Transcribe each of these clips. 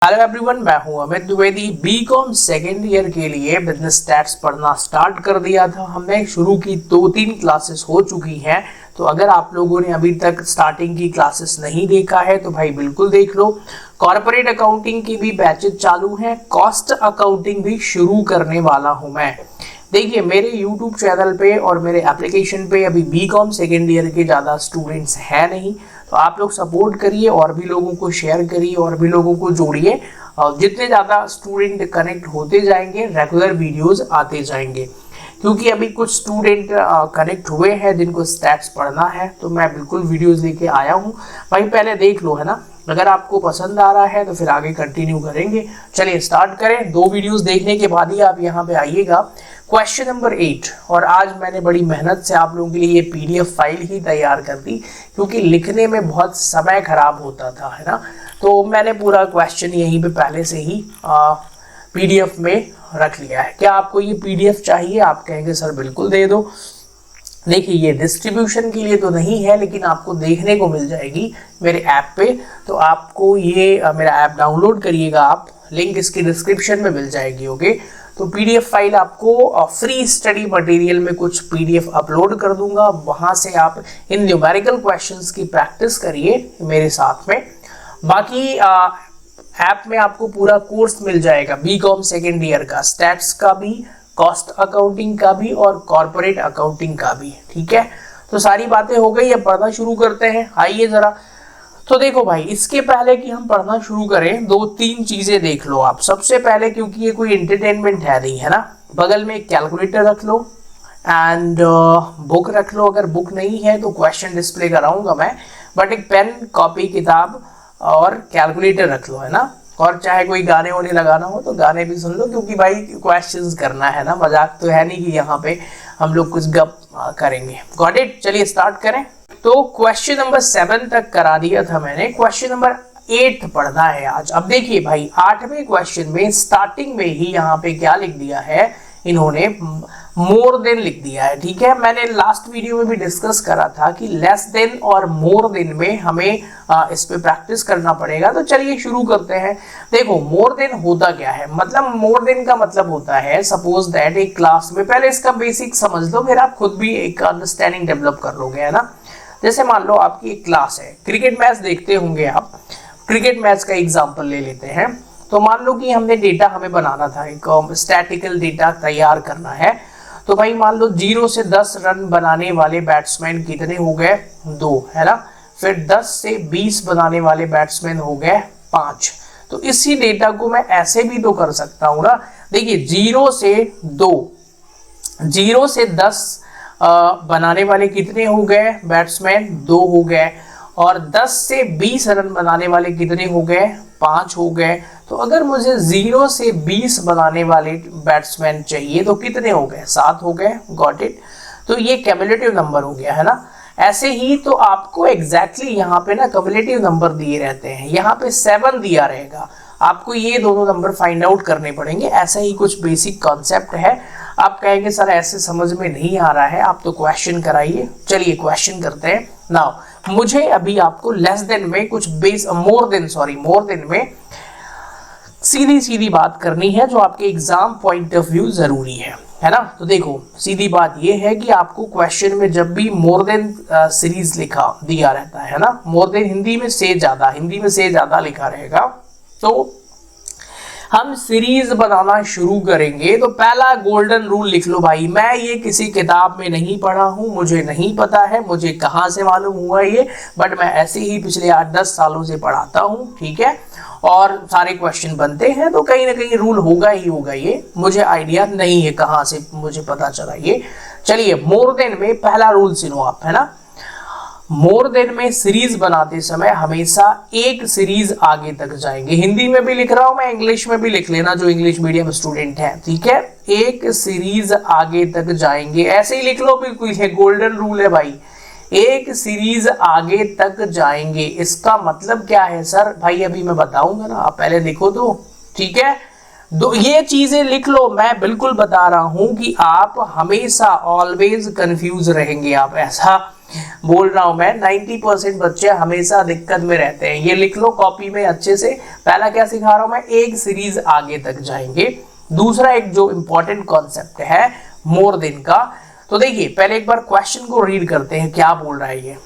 Hello everyone, मैं हूं Amit Dwivedi. BCom second year के लिए बिजनेस स्टैट्स पढ़ना स्टार्ट कर दिया था हमने। शुरू की 2-3 क्लासेस हो चुकी हैं। तो अगर आप लोगों ने अभी तक स्टार्टिंग की क्लासेस नहीं देखा है तो भाई बिल्कुल देख लो। कॉर्पोरेट अकाउंटिंग की भी बैचेस चालू हैं, कॉस्ट अकाउंटिंग भी शुरू करने वाला हूं मैं। देखिए, मेरे YouTube चैनल पे और मेरे एप्लीकेशन पे अभी बीकॉम सेकेंड ईयर के ज़्यादा स्टूडेंट्स हैं नहीं, तो आप लोग सपोर्ट करिए और भी लोगों को शेयर करिए और भी लोगों को जोड़िए। जितने ज़्यादा स्टूडेंट कनेक्ट होते जाएंगे रेगुलर वीडियोस आते जाएंगे। क्योंकि अभी कुछ स्टूडेंट कनेक्ट हुए हैं जिनको स्टैट्स पढ़ना है, तो मैं बिल्कुल वीडियोस लेके आया हूँ। भाई पहले देख लो, है ना। अगर आपको पसंद आ रहा है तो फिर आगे कंटिन्यू करेंगे। चलिए स्टार्ट करें। 2 वीडियोस देखने के बाद ही आप यहाँ पे आइएगा। क्वेश्चन नंबर 8, और आज मैंने बड़ी मेहनत से आप लोगों के लिए ये PDF फाइल ही तैयार कर दी, क्योंकि लिखने में बहुत समय खराब होता था, है ना। तो मैंने पूरा क्वेश्चन यहीं पे पहले से ही PDF में रख लिया है। क्या आपको ये PDF चाहिए? आप कहेंगे सर बिल्कुल दे दो। देखिए, ये डिस्ट्रीब्यूशन के लिए तो नहीं है, लेकिन आपको देखने को मिल जाएगी मेरे ऐप पे। तो आपको ये मेरा ऐप डाउनलोड करिएगा आप, लिंक इसकी डिस्क्रिप्शन में मिल जाएगी। ओके, तो PDF फाइल आपको फ्री स्टडी मटेरियल में कुछ PDF अपलोड कर दूंगा। वहां से आप इन न्यूमेरिकल क्वेश्चंस की प्रैक्टिस करिए मेरे साथ में। बाकी ऐप में आपको पूरा कोर्स मिल जाएगा बीकॉम सेकेंड ईयर का, स्टैट्स का भी, कॉस्ट अकाउंटिंग का भी और कॉर्पोरेट अकाउंटिंग का भी। ठीक है, तो सारी बातें हो गई। अब पढ़ना शुरू करते हैं। आइए जरा। तो देखो भाई, इसके पहले कि हम पढ़ना शुरू करें 2-3 चीजें देख लो आप। सबसे पहले, क्योंकि ये कोई एंटरटेनमेंट है नहीं, है ना, बगल में एक कैलकुलेटर रख लो एंड बुक रख लो। अगर बुक नहीं है तो क्वेश्चन डिस्प्ले कराऊंगा मैं, बट एक पेन, कॉपी, किताब और कैलकुलेटर रख लो, है ना। और चाहे कोई गाने वाने लगाना हो तो गाने भी सुन लो, क्योंकि भाई क्वेश्चंस करना है ना। मजाक तो है नहीं कि यहाँ पे हम लोग कुछ गप करेंगे। Got it? चलिए स्टार्ट करें। तो क्वेश्चन नंबर 7 तक करा दिया था मैंने। क्वेश्चन नंबर 8 पढ़ना है आज। अब देखिए भाई, 8वें क्वेश्चन में स्टार्टिंग में ही यहाँ पे क्या लिख दिया है इन्होंने, मोर देन लिख दिया है। ठीक है, मैंने लास्ट वीडियो में भी डिस्कस करा था कि लेस देन और मोर देन में हमें इस पे प्रैक्टिस करना पड़ेगा। तो चलिए शुरू करते हैं। देखो, मोर देन होता क्या है? मतलब मोर देन का मतलब होता है, सपोज दैट एक क्लास में, पहले इसका बेसिक समझ लो, फिर आप खुद भी एक अंडरस्टैंडिंग डेवलप कर लोगे, है ना। जैसे मान लो आपकी एक क्लास है, क्रिकेट मैच देखते होंगे आप। क्रिकेट मैच का एग्जांपल ले लेते हैं। तो मान लो कि हमने डेटा हमें बनाना था, एक स्टैटिकल डेटा तैयार करना है। तो भाई मान लो 0 से 10 रन बनाने वाले बैट्समैन कितने हो गए? 2, है ना। फिर 10 से 20 बनाने वाले बैट्समैन हो गए 5। तो इसी डेटा को मैं ऐसे भी तो कर सकता हूं ना। देखिए, 0 से 10 बनाने वाले कितने हो गए बैट्समैन? 2 हो गए। और 10 से 20 रन बनाने वाले कितने हो गए? 5 हो गए। तो अगर मुझे 0 से 20 बनाने वाले बैट्समैन चाहिए तो कितने हो गए? 7 हो गए। Got it? तो ये क्यूमुलेटिव नंबर हो गया, है ना। ऐसे ही तो आपको एग्जैक्टली यहाँ पे ना क्यूमुलेटिव नंबर दिए रहते हैं। यहाँ पे 7 दिया रहेगा, आपको ये दोनों नंबर फाइंड आउट करने पड़ेंगे। ऐसा ही कुछ बेसिक कॉन्सेप्ट है। आप कहेंगे सर ऐसे समझ में नहीं आ रहा है, आप तो क्वेश्चन कराइए। चलिए क्वेश्चन करते हैं। नाउ मुझे अभी आपको लेस देन में कुछ मोर देन में सीधी सीधी बात करनी है, जो आपके एग्जाम पॉइंट ऑफ व्यू जरूरी है ना। तो देखो, सीधी बात ये है कि आपको क्वेश्चन में जब भी मोर देन सीरीज लिखा दिया रहता है ना, मोर देन हिंदी में से ज्यादा लिखा रहेगा, तो हम सीरीज बनाना शुरू करेंगे। तो पहला गोल्डन रूल लिख लो भाई। मैं ये किसी किताब में नहीं पढ़ा हूँ, मुझे नहीं पता है मुझे कहाँ से मालूम हुआ ये, बट मैं ऐसे ही पिछले 8-10 सालों से पढ़ाता हूँ। ठीक है, और सारे क्वेश्चन बनते हैं, तो कहीं ना कहीं रूल होगा ही होगा। ये मुझे आइडिया नहीं है कहाँ से मुझे पता चला ये। चलिए, मोर देन में पहला रूल सुनो आप, है ना। मोर देन में सीरीज बनाते समय हमेशा एक सीरीज आगे तक जाएंगे। हिंदी में भी लिख रहा हूं मैं, इंग्लिश में भी लिख लेना जो इंग्लिश मीडियम स्टूडेंट है। ठीक है, एक सीरीज आगे तक जाएंगे, ऐसे ही लिख लो, बिल्कुल ये गोल्डन रूल है भाई। एक सीरीज आगे तक जाएंगे, इसका मतलब क्या है सर? भाई अभी मैं बताऊंगा ना, आप पहले देखो तो। ठीक है, ये चीजें लिख लो। मैं बिल्कुल बता रहा हूं कि आप हमेशा ऑलवेज कंफ्यूज रहेंगे। आप ऐसा बोल रहा हूं मैं, 90% बच्चे हमेशा दिक्कत में रहते हैं। ये लिख लो कॉपी में अच्छे से। पहला क्या सिखा रहा हूं मैं, एक सीरीज आगे तक जाएंगे। दूसरा एक जो इंपॉर्टेंट कॉन्सेप्ट है मोर देन का, तो देखिए पहले एक बार क्वेश्चन को रीड करते हैं क्या बोल रहा है ये।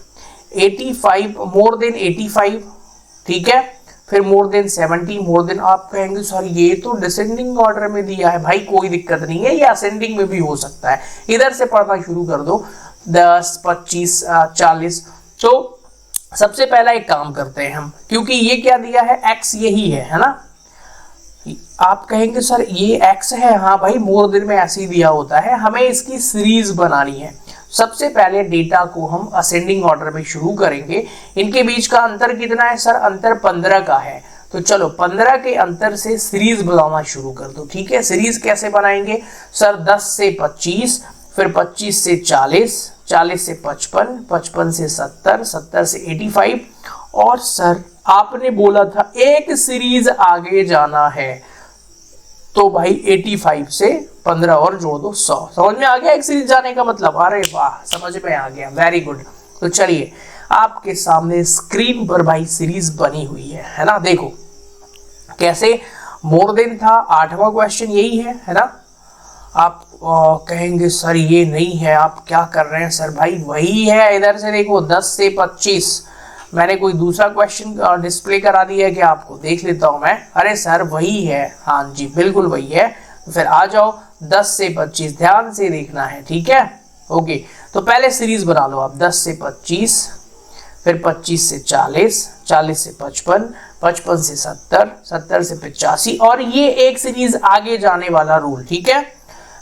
85 मोर देन 85, ठीक है, फिर मोर देन 70, मोर देन, आप कहेंगे सर ये तो डिसेंडिंग ऑर्डर में दिया है। भाई कोई दिक्कत नहीं है, ये असेंडिंग में भी हो सकता है। इधर से पढ़ना शुरू कर दो, 10, 25, 40। तो सबसे पहला एक काम करते हैं हम, क्योंकि ये क्या दिया है, x यही है ना। आप कहेंगे सर ये x है, हाँ भाई मोर देन में ऐसे ही दिया होता है, हमें इसकी सीरीज बनानी है। सबसे पहले डेटा को हम असेंडिंग ऑर्डर में शुरू करेंगे। इनके बीच का अंतर कितना है सर, अंतर 15 का है। तो चलो 15 के अंतर से सीरीज बनाना शुरू कर दो, ठीक है। सीरीज कैसे बनाएंगे सर, 10 से 25, फिर 25 से 40, 40 से 55, 55 से 70, 70 से 85, और सर आपने बोला था एक सीरीज आगे जाना है, तो भाई 85 से 15 और जोड़ दो 100। समझ में आ गया एक सीरीज जाने का मतलब? अरे वाह, समझ में आ गया, वेरी गुड। तो चलिए आपके सामने स्क्रीन पर भाई सीरीज बनी हुई है ना। देखो कैसे, मोर देन था, 8वां क्वेश्चन यही है ना। आप कहेंगे सर ये नहीं है, आप क्या कर रहे हैं सर? भाई वही है, इधर से देखो 10 से 25। मैंने कोई दूसरा क्वेश्चन डिस्प्ले करा दिया है कि आपको देख लेता हूं मैं। अरे सर वही है, हाँ जी बिल्कुल वही है। तो फिर आ जाओ 10 से 25, ध्यान से देखना है, ठीक है, ओके। तो पहले सीरीज बना लो आप, 10 से 25, फिर 25 से 40, 40 से 55, 55 से 70, 70 से 85, और ये एक सीरीज आगे जाने वाला रूल, ठीक है।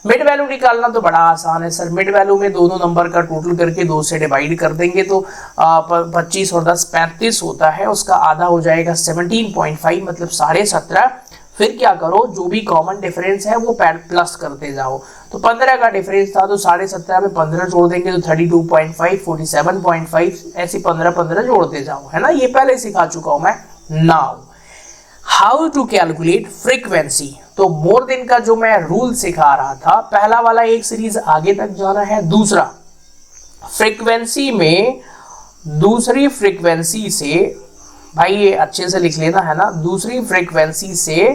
मिड वैल्यू निकालना तो बड़ा आसान है सर। मिड वैल्यू में दोनों नंबर का टोटल करके 2 से डिवाइड कर देंगे, तो 25 और 10 35 होता है, उसका आधा हो जाएगा 17.5, मतलब 17.5। फिर क्या करो, जो भी कॉमन डिफरेंस है वो प्लस करते जाओ। तो 15 का डिफरेंस था, तो 17.5 में 15 जोड़ देंगे तो 32.5, 47.5, ऐसे 15 जोड़ते जाओ, है ना। ये पहले सिखा चुका हूं मैं। Now how to calculate frequency. तो मोर देन का जो मैं रूल सिखा रहा था, पहला वाला एक सीरीज आगे तक जाना है। दूसरा फ्रीक्वेंसी में, दूसरी फ्रीक्वेंसी से, भाई ये अच्छे से लिख लेना है ना, दूसरी फ्रीक्वेंसी से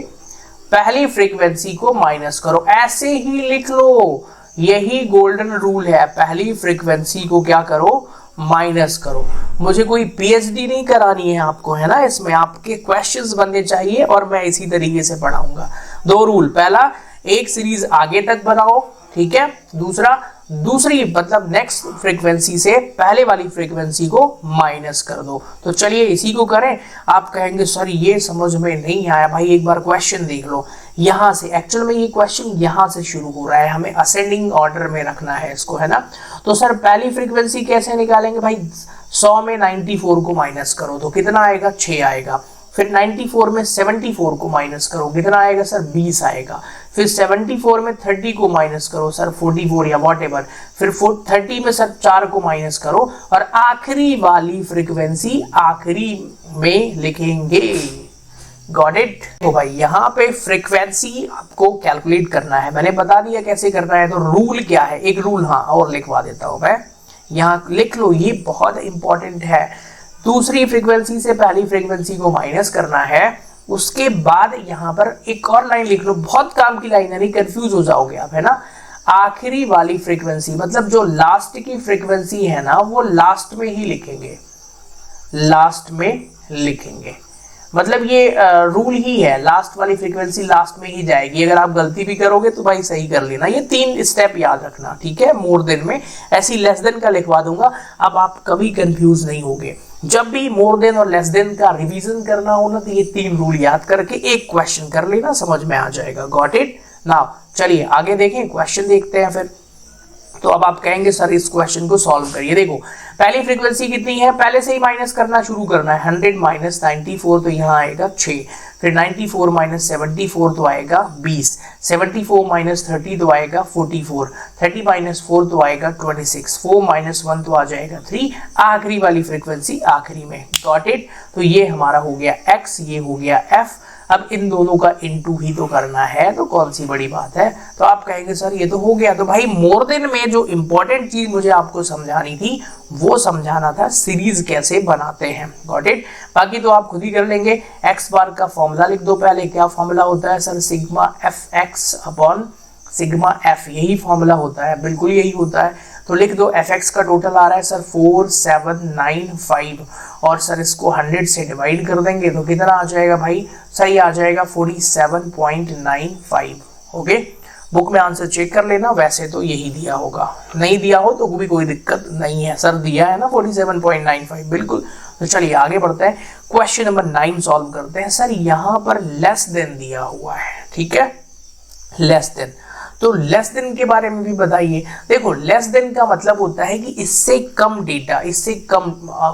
पहली फ्रीक्वेंसी को माइनस करो। ऐसे ही लिख लो, यही गोल्डन रूल है। पहली फ्रीक्वेंसी को क्या करो, माइनस करो। मुझे कोई पीएचडी नहीं करानी है आपको, है ना। इसमें आपके क्वेश्चंस बनने चाहिए और मैं इसी तरीके से पढ़ाऊंगा। 2 रूल, पहला एक सीरीज आगे तक बनाओ, ठीक है। दूसरा, दूसरी मतलब नेक्स्ट फ्रीक्वेंसी से पहले वाली फ्रीक्वेंसी को माइनस कर दो। तो चलिए इसी को करें। आप कहेंगे सर ये समझ में नहीं आया। भाई एक बार क्वेश्चन देख लो, यहां से एक्चुअल में ये क्वेश्चन यहां से शुरू हो रहा है, हमें असेंडिंग ऑर्डर में रखना है इसको, है ना। तो सर पहली फ्रीक्वेंसी कैसे निकालेंगे? भाई 100 में 94 को माइनस करो तो कितना आएगा, 6 आएगा। फिर 94 में 74 को माइनस करो, कितना आएगा सर, 20 आएगा। फिर 74 में 30 को माइनस करो सर, 44 या वॉट एवर। फिर 30 में सर 4 को माइनस करो, और आखिरी वाली फ्रीक्वेंसी आखिरी में लिखेंगे। Got it? तो भाई यहाँ पे फ्रीक्वेंसी आपको कैलकुलेट करना है, मैंने बता दिया कैसे करना है। तो रूल क्या है, एक रूल हाँ और लिखवा देता हूं मैं, यहाँ लिख लो, ये बहुत इंपॉर्टेंट है। दूसरी फ्रीक्वेंसी से पहली फ्रीक्वेंसी को माइनस करना है। उसके बाद यहाँ पर एक और लाइन लिख लो, बहुत काम की लाइन है, नहीं कंफ्यूज हो जाओगे आप, है ना। आखिरी वाली फ्रीक्वेंसी मतलब जो लास्ट की फ्रीक्वेंसी है ना, वो लास्ट में ही लिखेंगे, लास्ट में लिखेंगे। मतलब ये रूल ही है, लास्ट वाली फ्रीक्वेंसी लास्ट में ही जाएगी। अगर आप गलती भी करोगे तो भाई सही कर लेना। ये 3 स्टेप याद रखना, ठीक है। मोर देन में ऐसी लेस देन का लिखवा दूंगा, अब आप कभी कंफ्यूज नहीं होगे। जब भी मोर देन और लेस देन का रिवीजन करना हो ना, तो ये 3 रूल याद करके एक क्वेश्चन कर लेना, समझ में आ जाएगा। Got it? नाउ चलिए आगे देखें, क्वेश्चन देखते हैं फिर। तो अब आप कहेंगे सर इस क्वेश्चन को सॉल्व करिए। देखो पहली फ्रीक्वेंसी कितनी है, पहले से ही माइनस करना शुरू करना है। 100 माइनस 94 तो यहाँ आएगा 6, फिर 94 माइनस 74 तो आएगा 20, 74 माइनस 30 तो आएगा 44, 30 माइनस 4 तो आएगा 26, 4 माइनस 1 तो आ जाएगा 3, आखिरी वाली फ्रीक्वेंसी आखिरी में। Got it? तो ये हमारा हो गया x, ये हो गया f। अब इन दोनों का इनटू ही तो करना है, तो कौन सी बड़ी बात है। तो आप कहेंगे सर ये तो हो गया। तो भाई मोर देन में जो इंपॉर्टेंट चीज मुझे आपको समझानी थी वो समझाना था सीरीज कैसे बनाते हैं। Got it. बाकी तो आप खुद ही कर लेंगे। एक्स बार का फॉर्मूला लिख दो पहले। क्या फॉर्मूला होता है sir? Sigma F x upon sigma F, यही फॉर्मूला होता है, बिल्कुल यही होता है। तो लिख दो एफ एक्स का टोटल आ रहा है सर 4795 और सर इसको 100 से डिवाइड कर देंगे तो कितना आ जाएगा भाई? सही आ जाएगा 47.95। ओके, बुक में आंसर चेक कर लेना, वैसे तो यही दिया होगा, नहीं दिया हो तो भी कोई दिक्कत नहीं है सर, दिया है ना 47.95 बिल्कुल। तो चलिए आगे बढ़ते हैं, क्वेश्चन नंबर 9 सॉल्व करते हैं। सर यहाँ पर लेस देन दिया हुआ है, ठीक है, लेस देन। तो लेस देन के बारे में भी बताइए। देखो लेस देन का मतलब होता है कि इससे कम डेटा, इससे कम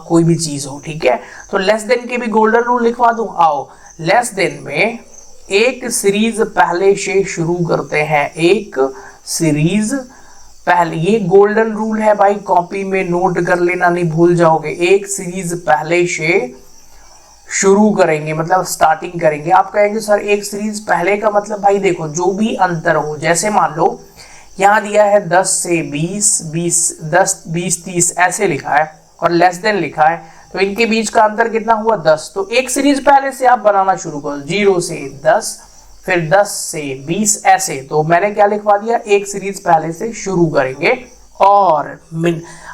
कोई भी चीज हो, ठीक है। तो लेस देन के भी गोल्डन रूल लिखवा दूं। आओ, लेस देन में एक सीरीज पहले से शुरू करते हैं, एक सीरीज पहले, ये गोल्डन रूल है भाई, कॉपी में नोट कर लेना, नहीं भूल जाओगे। एक सीरीज पहले से शुरू करेंगे मतलब स्टार्टिंग करेंगे। आप कहेंगे सर एक सीरीज पहले का मतलब भाई देखो जो भी अंतर हो, जैसे मान लो यहाँ दिया है 10 से 20, 10 20 30 ऐसे लिखा है और लेस देन लिखा है, तो इनके बीच का अंतर कितना हुआ? 10। तो एक सीरीज पहले से आप बनाना शुरू करो, 0 से 10, फिर 10 से 20 ऐसे। तो मैंने क्या लिखवा दिया? एक सीरीज पहले से शुरू करेंगे। और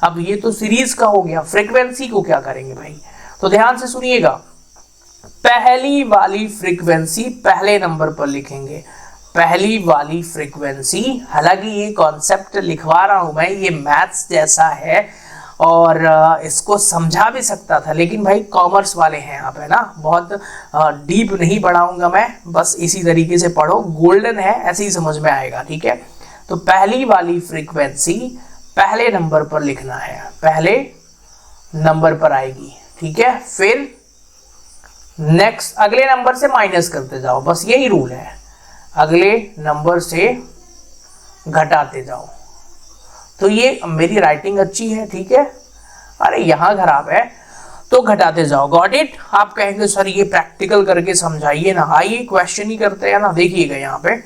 अब ये तो सीरीज का हो गया, फ्रीक्वेंसी को क्या करेंगे भाई? तो ध्यान से सुनिएगा, पहली वाली फ्रीक्वेंसी पहले नंबर पर लिखेंगे, पहली वाली फ्रीक्वेंसी। हालांकि ये कॉन्सेप्ट लिखवा रहा हूं मैं, ये मैथ्स जैसा है और इसको समझा भी सकता था, लेकिन भाई कॉमर्स वाले हैं आप, है ना, बहुत डीप नहीं पढ़ाऊंगा मैं, बस इसी तरीके से पढ़ो, गोल्डन है ऐसे ही समझ में आएगा, ठीक है। तो पहली वाली फ्रीक्वेंसी पहले नंबर पर लिखना है, पहले नंबर पर आएगी, ठीक है। फिर नेक्स्ट अगले नंबर से माइनस करते जाओ, बस यही रूल है, अगले नंबर से घटाते जाओ। तो ये मेरी राइटिंग अच्छी है, ठीक है, अरे यहां खराब है तो घटाते जाओ। Got it. आप कहेंगे सर ये प्रैक्टिकल करके समझाइए ना, आइए क्वेश्चन ही करते हैं ना, देखिएगा यहाँ पे।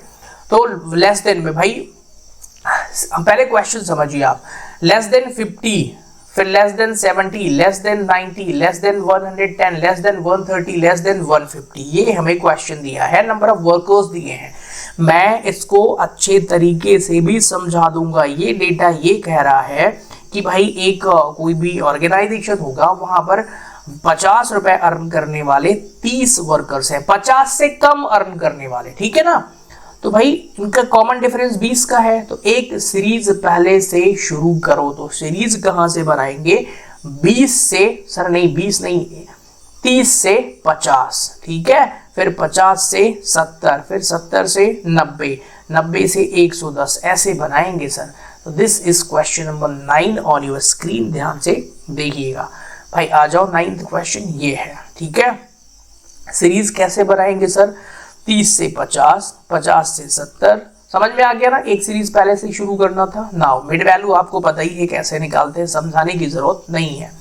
तो लेस देन में भाई पहले क्वेश्चन समझिए आप, लेस देन 50, फिर less than 70, less than 90, less than 110, less than 130, less than 150, ये हमें क्वेश्चन दिया है, नंबर ऑफ वर्कर्स दिए हैं। मैं इसको अच्छे तरीके से भी समझा दूंगा। ये डेटा ये कह रहा है कि भाई एक कोई भी ऑर्गेनाइजेशन होगा, वहां पर 50 रुपए अर्न करने वाले 30 वर्कर्स हैं, 50 से कम अर्न करने वाले, ठीक है ना। तो भाई इनका कॉमन डिफरेंस 20 का है, तो एक सीरीज पहले से शुरू करो। तो सीरीज कहां से बनाएंगे? 20 से, सर नहीं 20 नहीं, 30 से 50, ठीक है, फिर 50 से 70, फिर 70 से 90, 90 से 110 ऐसे बनाएंगे सर। तो this is question number 9 on your screen, ध्यान से देखिएगा भाई। आ जाओ, 9th क्वेश्चन ये है, ठीक है। सीरीज कैसे बनाएंगे सर? 30 से 50, 50 से 70, समझ में आ गया ना, एक सीरीज पहले से शुरू करना था। नाउ मिड वैल्यू आपको पता ही है कैसे निकालते हैं, समझाने की जरूरत नहीं है।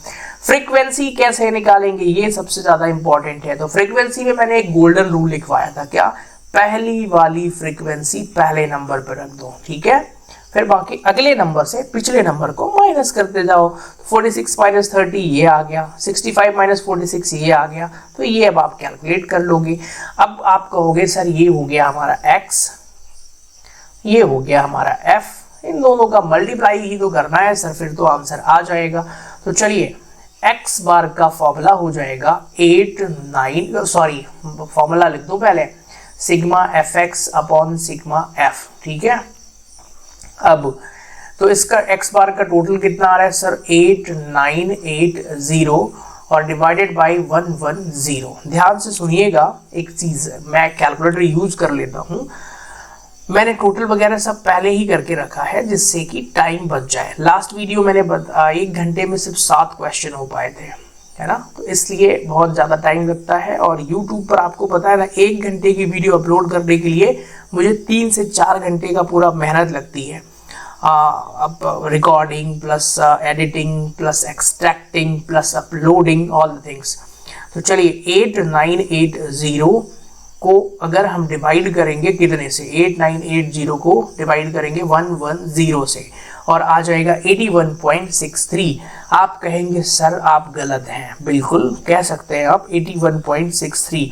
फ्रीक्वेंसी कैसे निकालेंगे ये सबसे ज्यादा इंपॉर्टेंट है। तो फ्रीक्वेंसी में मैंने एक गोल्डन रूल लिखवाया था, क्या? पहली वाली फ्रीक्वेंसी पहले नंबर पर रख दो, ठीक है, फिर बाकी अगले नंबर से पिछले नंबर को माइनस करते जाओ। 46 माइनस 30 ये आ गया, 65 माइनस 46 ये आ गया। तो ये अब आप कैलकुलेट कर लोगे। अब आप कहोगे सर ये हो गया हमारा x, ये हो गया हमारा f, इन दोनों का मल्टीप्लाई ही तो करना है सर, फिर तो आंसर आ जाएगा। तो चलिए x बार का फॉर्मूला हो जाएगा 8 सॉरी फॉर्मूला लिख दो पहले, sigma F x upon sigma F, ठीक है। अब तो इसका x बार का टोटल कितना आ रहा है सर? 8980 और डिवाइडेड बाय 110। ध्यान से सुनिएगा एक चीज, मैं कैलकुलेटर यूज कर लेता हूं, मैंने टोटल वगैरह सब पहले ही करके रखा है जिससे कि टाइम बच जाए। लास्ट वीडियो मैंने 1 घंटे में सिर्फ 7 क्वेश्चन हो पाए थे, है ना, तो इसलिए बहुत ज़्यादा टाइम लगता है। और YouTube पर आपको पता है ना, 1 घंटे की वीडियो अपलोड करने के लिए मुझे 3 से 4 घंटे का पूरा मेहनत लगती है। अब recording plus editing plus extracting plus uploading all the things. तो चलिए 8980 को अगर हम डिवाइड करेंगे कितने से, 8980 को डिवाइड करेंगे 110 से और आ जाएगा 81.63। आप कहेंगे सर आप गलत हैं, बिल्कुल कह सकते हैं आप 81.63।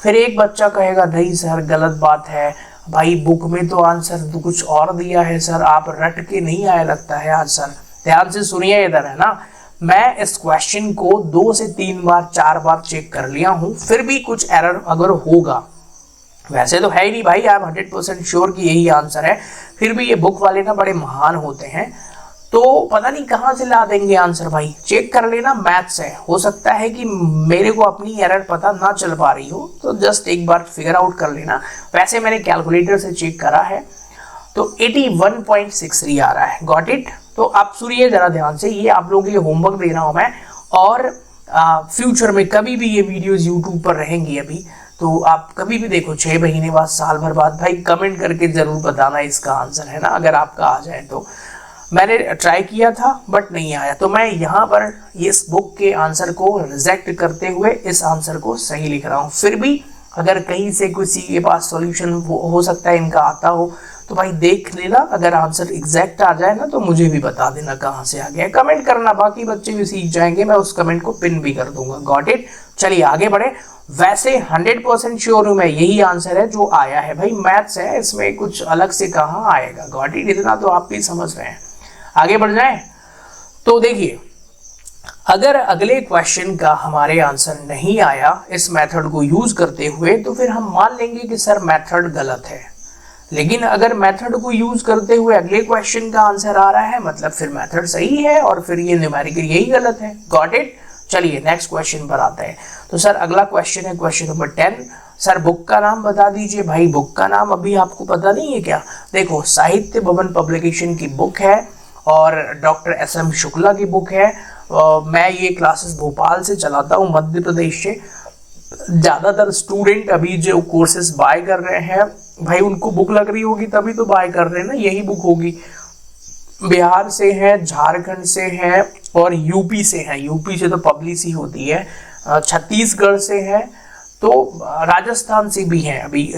फिर एक बच्चा कहेगा नहीं सर गलत बात है, भाई बुक में तो आंसर तो कुछ और दिया है सर, आप रट के नहीं आया लगता है आज सर। ध्यान से सुनिए, इधर है ना, मैं इस क्वेश्चन को 2 से 3 बार 4 बार चेक कर लिया हूं, फिर भी कुछ एरर अगर होगा, वैसे तो है ही नहीं भाई, आई एम 100% श्योर कि यही आंसर है, फिर भी ये बुक वाले ना बड़े महान होते हैं, तो पता नहीं कहां से ला देंगे आंसर भाई। चेक कर लेना, मैथ्स है, हो सकता है कि मेरे को अपनी एरर पता ना चल पा रही हो, तो जस्ट एक बार फिगर आउट कर लेना। वैसे मैंने कैलकुलेटर से चेक करा है तो 81.63 आ रहा है। Got it. तो आप सुनिए जरा ध्यान से, ये आप लोगों के लिए होमवर्क दे रहा हूं मैं, और फ्यूचर में कभी भी ये वीडियोस यूट्यूब पर रहेंगी अभी, तो आप कभी भी देखो 6 महीने बाद, साल भर बाद, भाई कमेंट करके जरूर बताना इसका आंसर, है ना, अगर आपका आ जाए तो। मैंने ट्राई किया था बट नहीं आया, तो मैं यहाँ पर इस बुक के आंसर को रिजेक्ट करते हुए इस आंसर को सही लिख रहा हूँ। फिर भी अगर कहीं से किसी के पास सॉल्यूशन हो सकता है इनका आता हो, तो भाई देख लेना, अगर आंसर एग्जैक्ट आ जाए ना तो मुझे भी बता देना कहाँ से आ गया, कमेंट करना, बाकी बच्चे भी सीख जाएंगे, मैं उस कमेंट को पिन भी कर दूंगा। Got it. चलिए आगे बढ़े। वैसे 100% श्योर हूं मैं यही आंसर है जो आया है, भाई मैथ्स है, इसमें कुछ अलग से कहाँ आएगा। गॉट इट, इतना तो आप भी समझ रहे हैं। आगे बढ़ जाए तो देखिए, अगर अगले क्वेश्चन का हमारे आंसर नहीं आया इस मेथड को यूज करते हुए, तो फिर हम मान लेंगे कि सर मेथड गलत है। लेकिन अगर मेथड को यूज करते हुए अगले क्वेश्चन का आंसर आ रहा है, मतलब फिर मेथड सही है और फिर ये न्यूमेरिकल यही गलत है। Got it. चलिए नेक्स्ट क्वेश्चन पर आते हैं। तो सर अगला क्वेश्चन है क्वेश्चन नंबर 10। सर बुक का नाम बता दीजिए। भाई बुक का नाम अभी आपको पता नहीं है क्या? देखो, साहित्य भवन पब्लिकेशन की बुक है और डॉक्टर SM शुक्ला की बुक है। मैं ये क्लासेस भोपाल से चलाता हूँ, मध्य प्रदेश से। ज़्यादातर स्टूडेंट अभी जो कोर्सेज बाय कर रहे हैं, भाई उनको बुक लग रही होगी तभी तो बाय कर रहे हैं ना, यही बुक होगी। बिहार से है, झारखंड से है और यूपी से है। यूपी से तो पब्लिश ही होती है। छत्तीसगढ़ से है, तो राजस्थान से भी है। अभी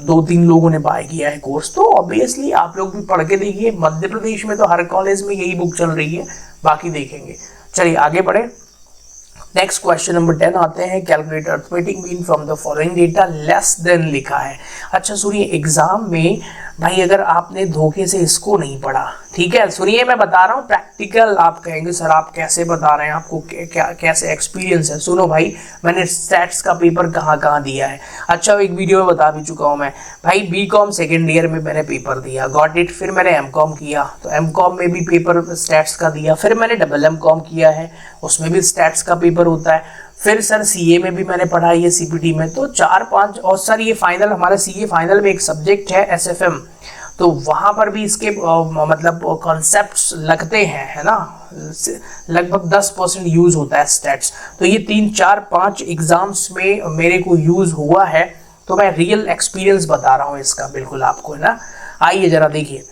2-3 लोगों ने बाय किया है कोर्स, तो ऑब्वियसली आप लोग भी पढ़ के देखिए। मध्य प्रदेश में तो हर कॉलेज में यही बुक चल रही है, बाकी देखेंगे। चलिए आगे बढ़े। नेक्स्ट क्वेश्चन नंबर 10 आते हैं। Calculate arithmetic mean from the following data less than लिखा है। अच्छा सुनिए, एग्जाम में भाई अगर आपने धोखे से इसको नहीं पढ़ा, ठीक है, सुनिए मैं बता रहा हूँ प्रैक्टिकल। आप कहेंगे सर आप कैसे बता रहे हैं, आपको क्या कैसे एक्सपीरियंस है? सुनो भाई, मैंने स्टैट्स का पेपर कहाँ दिया है। अच्छा एक वीडियो में बता भी चुका हूँ मैं भाई। BCom सेकेंड ईयर में मैंने पेपर दिया, गॉट इट। फिर मैंने MCom किया, तो MCom में भी पेपर स्टैट्स का दिया। फिर मैंने MMM किया है, उसमें भी स्टैट्स का पेपर होता है। फिर सर CA में भी मैंने पढ़ाई है, CPT में। तो 4-5, और सर ये फाइनल, हमारा CA फाइनल में एक सब्जेक्ट है SFM, तो वहाँ पर भी इसके मतलब कॉन्सेप्ट्स लगते हैं, है ना, लगभग 10% यूज होता है स्टैट्स। तो ये 3-4-5 एग्जाम्स में मेरे को यूज हुआ है, तो मैं रियल एक्सपीरियंस बता रहा हूँ इसका बिल्कुल आपको, है ना। आइए जरा देखिए,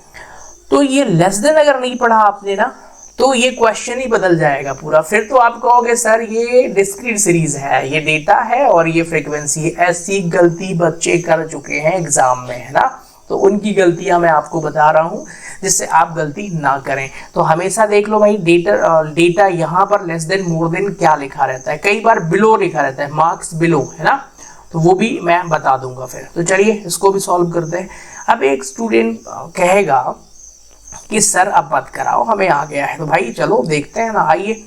तो ये लेस देन अगर नहीं पढ़ा आपने ना, तो ये क्वेश्चन ही बदल जाएगा पूरा। फिर तो आप कहोगे सर ये डिस्क्रीट सीरीज है, ये डेटा है और ये फ्रीक्वेंसी है। ऐसी गलती बच्चे कर चुके हैं एग्जाम में, है ना, तो उनकी गलतियां मैं आपको बता रहा हूं जिससे आप गलती ना करें। तो हमेशा देख लो भाई, डेटा यहाँ पर लेस देन मोर देन क्या लिखा रहता है, कई बार बिलो लिखा रहता है, मार्क्स बिलो, है ना, तो वो भी मैं बता दूंगा फिर। तो चलिए इसको भी सॉल्व करते हैं। अब एक स्टूडेंट कहेगा कि सर अब मत कराओ, हमें आ गया है। तो भाई चलो देखते हैं ना, आइए।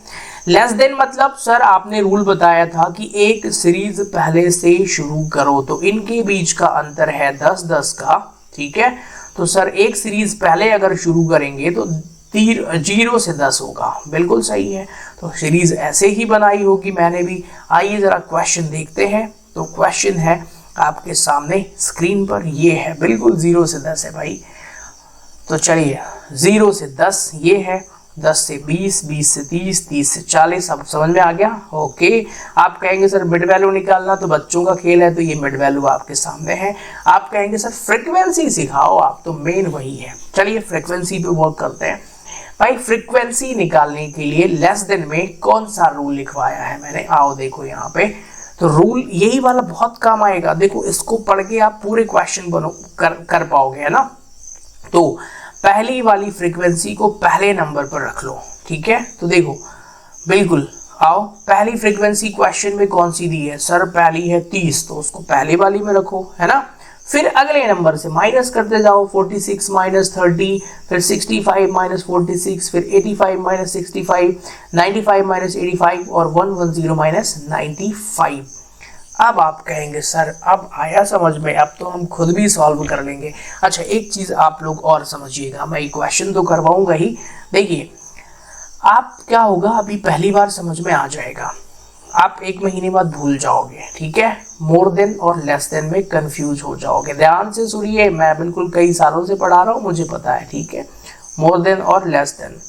लेस देन मतलब सर आपने रूल बताया था कि एक सीरीज पहले से शुरू करो, तो इनके बीच का अंतर है 10-10 का, ठीक है। तो सर एक सीरीज पहले अगर शुरू करेंगे तो 0 से 10 होगा, बिल्कुल सही है। तो सीरीज ऐसे ही बनाई होगी मैंने भी। आइए जरा क्वेश्चन देखते हैं। तो क्वेश्चन है आपके सामने स्क्रीन पर, ये है बिल्कुल 0 से 10 है भाई। तो चलिए 0 से 10 ये है, 10 से 20, 20 से 30, 30 से 40। अब समझ में आ गया? ओके। आप कहेंगे सर मिड वैल्यू निकालना तो बच्चों का खेल है, तो ये मिड वैल्यू आपके सामने है। आप कहेंगे सर फ्रीक्वेंसी सिखाओ आप, तो मेन वही है। चलिए फ्रीक्वेंसी पे वर्क करते हैं। भाई फ्रीक्वेंसी निकालने के लिए लेस देन में कौन सा रूल लिखवाया है मैंने, आओ देखो यहाँ पे। तो रूल यही वाला बहुत काम आएगा। देखो इसको पढ़ के आप पूरे क्वेश्चन कर पाओगे, है ना। तो पहली वाली फ्रीक्वेंसी को पहले नंबर पर रख लो, ठीक है। तो देखो बिल्कुल आओ, पहली फ्रीक्वेंसी क्वेश्चन में कौन सी दी है सर, पहली है 30, तो उसको पहले वाली में रखो, है ना। फिर अगले नंबर से माइनस करते जाओ, 46 माइनस 30, फिर 65 माइनस 46, फिर 85 माइनस 65, 95 माइनस 85 और 110 माइनस 95। अब आप कहेंगे सर अब आया समझ में, अब तो हम खुद भी सॉल्व कर लेंगे। अच्छा एक चीज आप लोग और समझिएगा, मैं ये क्वेश्चन तो करवाऊंगा ही। देखिए आप क्या होगा, अभी पहली बार समझ में आ जाएगा, आप एक महीने बाद भूल जाओगे, ठीक है। मोर देन और लेस देन में कंफ्यूज हो जाओगे। ध्यान से सुनिए, मैं बिल्कुल कई सालों से पढ़ा रहा हूँ, मुझे पता है, ठीक है। मोर देन और लेस देन,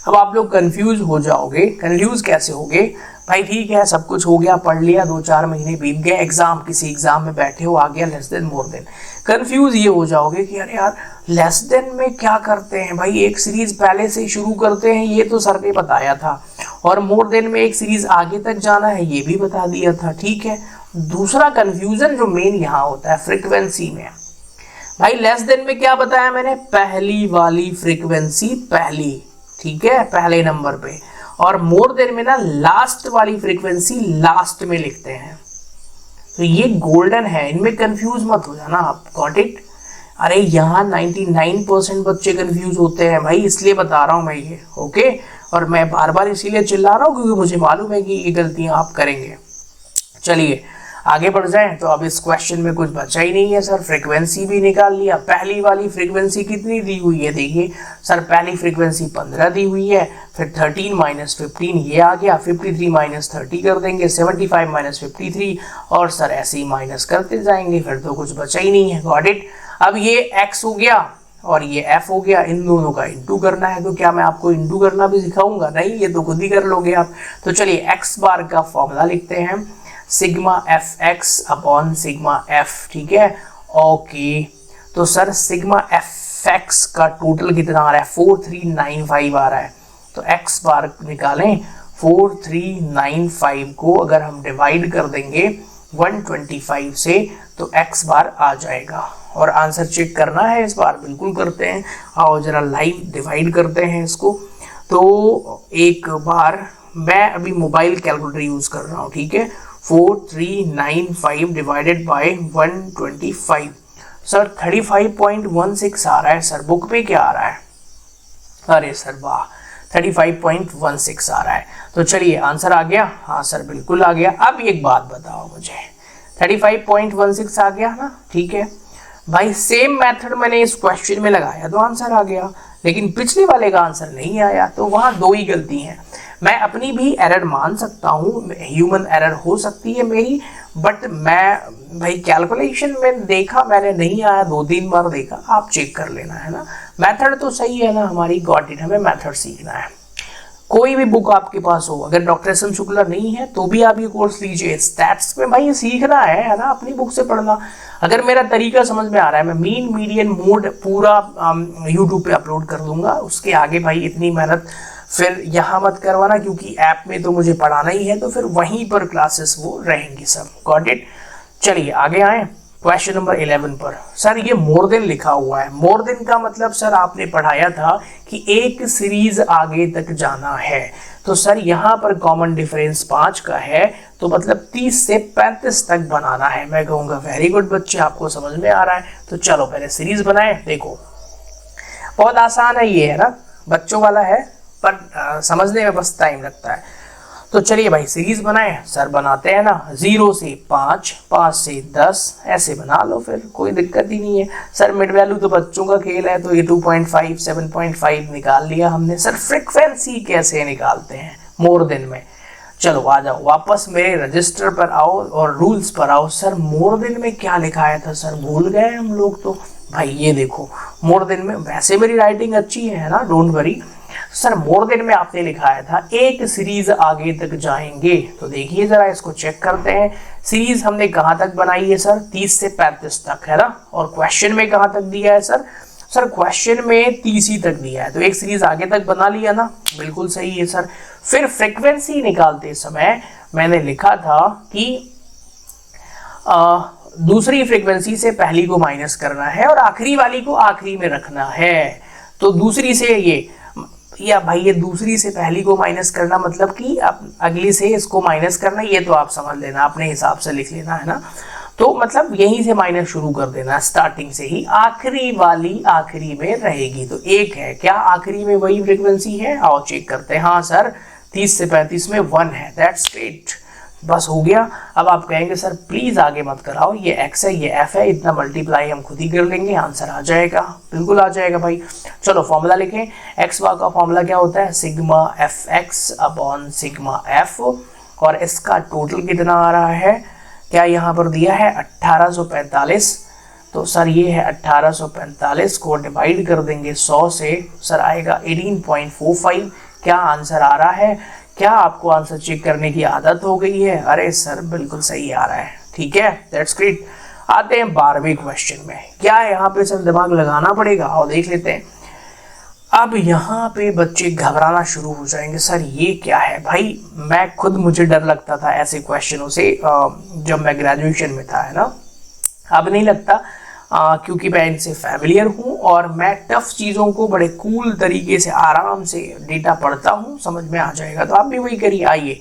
अब आप लोग कंफ्यूज हो जाओगे। कंफ्यूज कैसे होगे भाई, ठीक है सब कुछ हो गया, पढ़ लिया, 2-4 महीने बीत गए, एग्जाम किसी एग्जाम में बैठे हो, आ गया less than more than. Confuse ये हो जाओगे कि अरे यार लेस देन में क्या करते हैं भाई, एक सीरीज पहले से ही शुरू करते हैं, ये तो सर ने बताया था, और मोर देन में एक सीरीज आगे तक जाना है, ये भी बता दिया था, ठीक है। दूसरा कंफ्यूजन जो मेन यहाँ होता है फ्रीक्वेंसी में, भाई लेस देन में क्या बताया मैंने, पहली वाली फ्रीक्वेंसी पहली, ठीक है, पहले नंबर पे, और मोर देन में ना लास्ट वाली फ्रीक्वेंसी लास्ट में लिखते हैं। तो ये गोल्डन है, इनमें कंफ्यूज मत हो जाना आप, गॉट इट। अरे यहाँ 99% बच्चे कंफ्यूज होते हैं भाई, इसलिए बता रहा हूँ मैं ये, ओके। और मैं बार बार इसीलिए चिल्ला रहा हूँ क्योंकि मुझे मालूम है कि ये गलतियां आप करेंगे। चलिए आगे बढ़ जाएं। तो अब इस क्वेश्चन में कुछ बचा ही नहीं है सर, फ्रीक्वेंसी भी निकाल लिया। पहली वाली फ्रीक्वेंसी कितनी दी हुई है, देखिए सर पहली फ्रीक्वेंसी 15 दी हुई है, फिर 13 माइनस 15 ये आ गया, 53 माइनस 30 कर देंगे, 75 माइनस 53, और सर ऐसे ही माइनस करते जाएंगे, फिर तो कुछ बचा ही नहीं है, गॉट इट। अब ये x हो गया और ये f हो गया, इन दोनों का इंटू करना है। तो क्या मैं आपको इंटू करना भी सिखाऊंगा, नहीं, ये तो खुद ही कर लोगे आप। तो चलिए x बार का फॉर्मूला लिखते हैं, sigma F x upon sigma F, ठीक है, ओके। तो सर सिग्मा एफ एक्स का टोटल कितना आ रहा है, 4395 आ रहा है। तो x बार निकालें, 4395 को अगर हम डिवाइड कर देंगे 125 से तो x बार आ जाएगा। और आंसर चेक करना है इस बार, बिल्कुल करते हैं, आओ जरा लाइव डिवाइड करते हैं इसको। तो एक बार मैं अभी मोबाइल कैलकुलेटर यूज कर रहा हूँ, ठीक है, 4395 डिवाइडेड बाय 125, सर 35.16 आ रहा है सर, बुक पे क्या आ रहा है, अरे सर वाह 35.16 आ रहा है। तो चलिए आंसर आ गया, हाँ सर बिल्कुल आ गया। अब एक बात बताओ मुझे, 35.16 आ गया ना, ठीक है भाई, सेम मेथड मैंने इस क्वेश्चन में लगाया तो आंसर आ गया, लेकिन पिछले वाले का आंसर नहीं आया, तो वहां दो ही गलती हैं। मैं अपनी भी एरर मान सकता हूँ, ह्यूमन एरर हो सकती है मेरी, बट मैं भाई कैलकुलेशन में देखा मैंने, नहीं आया, 2-3 बार देखा, आप चेक कर लेना, है ना। मेथड तो सही है ना हमारी, गॉट इट, हमें मेथड सीखना है। कोई भी बुक आपके पास हो, अगर डॉक्टर एस एम शुक्ला नहीं है तो भी आप ये कोर्स लीजिए, स्टैट्स में भाई सीखना है ना, अपनी बुक से पढ़ना। अगर मेरा तरीका समझ में आ रहा है, मैं मीन मीडियन मोड पूरा यूट्यूब पे अपलोड कर दूंगा, उसके आगे भाई इतनी मेहनत फिर यहाँ मत करवाना, क्योंकि ऐप में तो मुझे पढ़ाना ही है, तो फिर वहीं पर क्लासेस वो रहेंगी सब, गॉट इट। चलिए आगे आए क्वेश्चन नंबर 11 पर। सर ये मोर देन लिखा हुआ है, मोर देन का मतलब सर आपने पढ़ाया था कि एक सीरीज आगे तक जाना है, तो सर यहाँ पर कॉमन डिफरेंस 5 का है, तो मतलब 30 से 35 तक बनाना है। मैं कहूँगा वेरी गुड बच्चे, आपको समझ में आ रहा है। तो चलो पहले सीरीज बनाए, देखो बहुत आसान है ये, है ना, बच्चों वाला है, पर समझने में बस टाइम लगता है। तो चलिए भाई सीरीज बनाए, सर बनाते हैं ना, 0 से 5, 5 से 10, ऐसे बना लो, फिर कोई दिक्कत ही नहीं है। सर मिड वैल्यू तो बच्चों का खेल है, तो ये 2.5, 7.5 निकाल लिया हमने। सर फ्रीक्वेंसी कैसे निकालते हैं मोर देन में, चलो आ जाओ वापस मेरे रजिस्टर पर आओ और रूल्स पर आओ। सर मोर देन में क्या लिखाया था सर, भूल गए हम लोग तो। भाई ये देखो मोर देन में, वैसे मेरी राइटिंग अच्छी है ना, don't worry. Sir more than में आपने लिखाया था एक सीरीज आगे तक जाएंगे, तो देखिए जरा इसको चेक करते हैं। सीरीज हमने कहां तक बनाई है सर, 30 से 35 तक, है ना। और क्वेश्चन में कहां तक दिया है सर, सर क्वेश्चन में 30 ही तक दिया है, तो एक सीरीज आगे तक बना लिया ना, बिल्कुल सही है सर। फिर फ्रीक्वेंसी निकालते समय मैंने लिखा था कि दूसरी फ्रीक्वेंसी से पहली को माइनस करना है और आखिरी वाली को आखिरी में रखना है। तो दूसरी से ये, या भाई ये दूसरी से पहली को माइनस करना मतलब कि अगली से इसको माइनस करना, ये तो आप समझ लेना, अपने हिसाब से लिख लेना है ना। तो मतलब यहीं से माइनस शुरू कर देना, स्टार्टिंग से ही। आखिरी वाली आखिरी में रहेगी, तो एक है क्या आखिरी में वही फ्रीक्वेंसी है? आओ चेक करते हैं। हाँ सर, 30 से 35 में 1 है। दैट्स ग्रेट, बस हो गया। अब आप कहेंगे सर प्लीज आगे मत कराओ, ये x है ये f है, इतना मल्टीप्लाई हम खुद ही कर लेंगे, आंसर आ जाएगा। बिल्कुल आ जाएगा भाई। चलो फॉर्मूला लिखें। x बार का फॉर्मूला क्या होता है? Sigma F x upon sigma F, और इसका टोटल कितना आ रहा है? क्या यहाँ पर दिया है? 1845। तो सर ये है 1845 को डिवाइड कर देंगे 100 से, सर आएगा 18.45। क्या आंसर आ रहा है? क्या आपको आंसर चेक करने की आदत हो गई है? अरे सर बिल्कुल सही आ रहा है, ठीक है, दैट्स ग्रेट। आते हैं 12वें क्वेश्चन में। क्या है यहाँ पे? सर दिमाग लगाना पड़ेगा, और देख लेते हैं। अब यहाँ पे बच्चे घबराना शुरू हो जाएंगे, सर ये क्या है? भाई मैं खुद, मुझे डर लगता था ऐसे क्वेश्चनों से जब मैं ग्रेजुएशन में था, है ना। अब नहीं लगता क्योंकि मैं इनसे फैमिलियर हूँ और मैं टफ चीज़ों को बड़े कूल तरीके से आराम से डेटा पढ़ता हूँ, समझ में आ जाएगा। तो आप भी वही करिए। आइए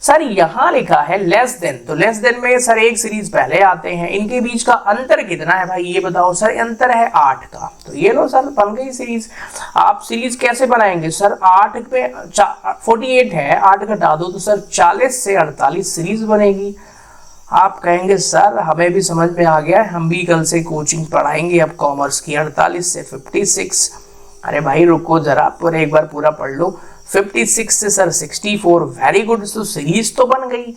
सर, यहाँ लिखा है लेस देन, तो लेस देन में सर एक सीरीज पहले आते हैं। इनके बीच का अंतर कितना है भाई ये बताओ? सर अंतर है 8 का। तो ये लो सर, बन गई सीरीज। आप सीरीज कैसे बनाएंगे? सर 8 पे 48 है, 8 घटा दो तो सर 40 से 48 सीरीज बनेगी। आप कहेंगे सर हमें भी समझ में आ गया है, हम भी कल से कोचिंग पढ़ाएंगे अब कॉमर्स की। 48 से 56, अरे भाई रुको जरा, पर एक बार पूरा पढ़ लो। 56 से सर 64, वेरी गुड, तो सीरीज तो बन गई।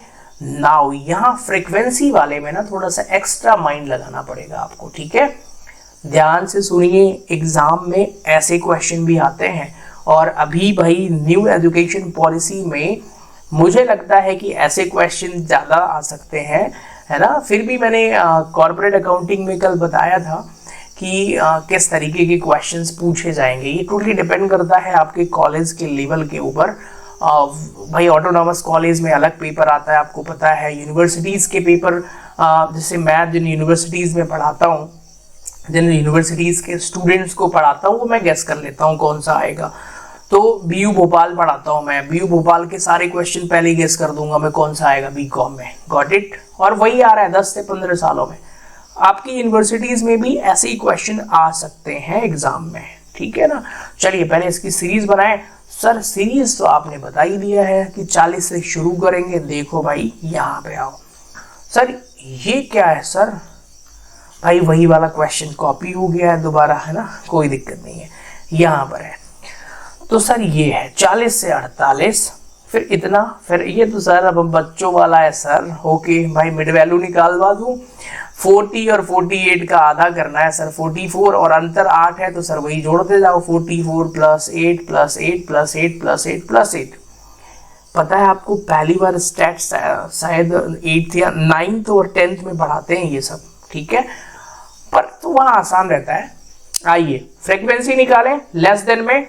नाउ यहाँ फ्रीक्वेंसी वाले में ना थोड़ा सा एक्स्ट्रा माइंड लगाना पड़ेगा आपको, ठीक है। ध्यान से सुनिए, एग्जाम में ऐसे क्वेश्चन भी आते हैं, और अभी भाई न्यू एजुकेशन पॉलिसी में मुझे लगता है कि ऐसे क्वेश्चन ज़्यादा आ सकते हैं, है ना। फिर भी मैंने कॉर्पोरेट अकाउंटिंग में कल बताया था कि किस तरीके के क्वेश्चंस पूछे जाएंगे। ये टोटली डिपेंड करता है आपके कॉलेज के लेवल के ऊपर। भाई ऑटोनॉमस कॉलेज में अलग पेपर आता है, आपको पता है। यूनिवर्सिटीज़ के पेपर, जैसे मैं जिन यूनिवर्सिटीज़ में पढ़ाता हूँ, जिन यूनिवर्सिटीज़ के स्टूडेंट्स को पढ़ाता हूँ, वो मैं गेस कर लेता हूँ कौन सा आएगा। तो बीयू भोपाल पढ़ाता हूँ मैं, बीयू भोपाल के सारे क्वेश्चन पहले गेस कर दूंगा मैं कौन सा आएगा बीकॉम में। Got it? और वही आ रहा है 10 से 15 सालों में। आपकी यूनिवर्सिटीज में भी ऐसे ही क्वेश्चन आ सकते हैं एग्जाम में, ठीक है ना। चलिए पहले इसकी सीरीज बनाएं। सर सीरीज तो आपने बता ही दिया है कि 40 से शुरू करेंगे। देखो भाई यहाँ पे आओ। सर ये क्या है? सर भाई वही वाला क्वेश्चन कॉपी हो गया है दोबारा, है ना, कोई दिक्कत नहीं है, यहाँ पर है। तो सर ये है 40 से 48, फिर इतना, फिर ये तो सर अब बच्चों वाला है सर। ओके भाई, मिड वैल्यू निकालवा दूं। 40 और 48 का आधा करना है सर 44, और अंतर 8 है तो सर वही जोड़ते जाओ। 44 plus 8 plus 8 plus 8 plus 8 plus 8। पता है आपको, पहली बार स्टैट शायद 8th या 9th और 10th में पढ़ाते हैं ये सब, ठीक है, पर तो वहाँ आसान रहता है। आइए फ्रीक्वेंसी निकालें। लेस देन में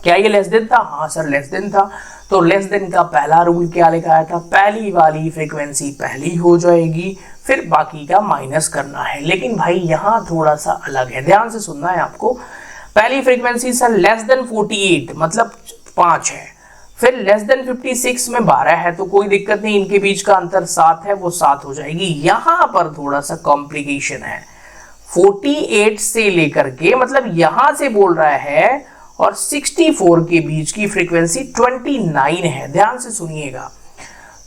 क्या ये लेस देन था? हाँ सर लेस देन था। तो लेस देन का पहला रूल क्या लिखा था? पहली वाली फ्रीक्वेंसी पहली हो जाएगी, फिर बाकी का माइनस करना है। लेकिन भाई यहाँ थोड़ा सा अलग है, ध्यान से सुनना है आपको। पहली फ्रीक्वेंसी सर लेस देन 48 मतलब 5 है, फिर लेस देन 56 में 12 है, तो कोई दिक्कत नहीं, इनके बीच का अंतर 7 है, वो 7 हो जाएगी। यहाँ पर थोड़ा सा कॉम्प्लिकेशन है। 48 से लेकर के, मतलब यहां से बोल रहा है, और 64 के बीच की फ्रीक्वेंसी 29 है। ध्यान से सुनिएगा।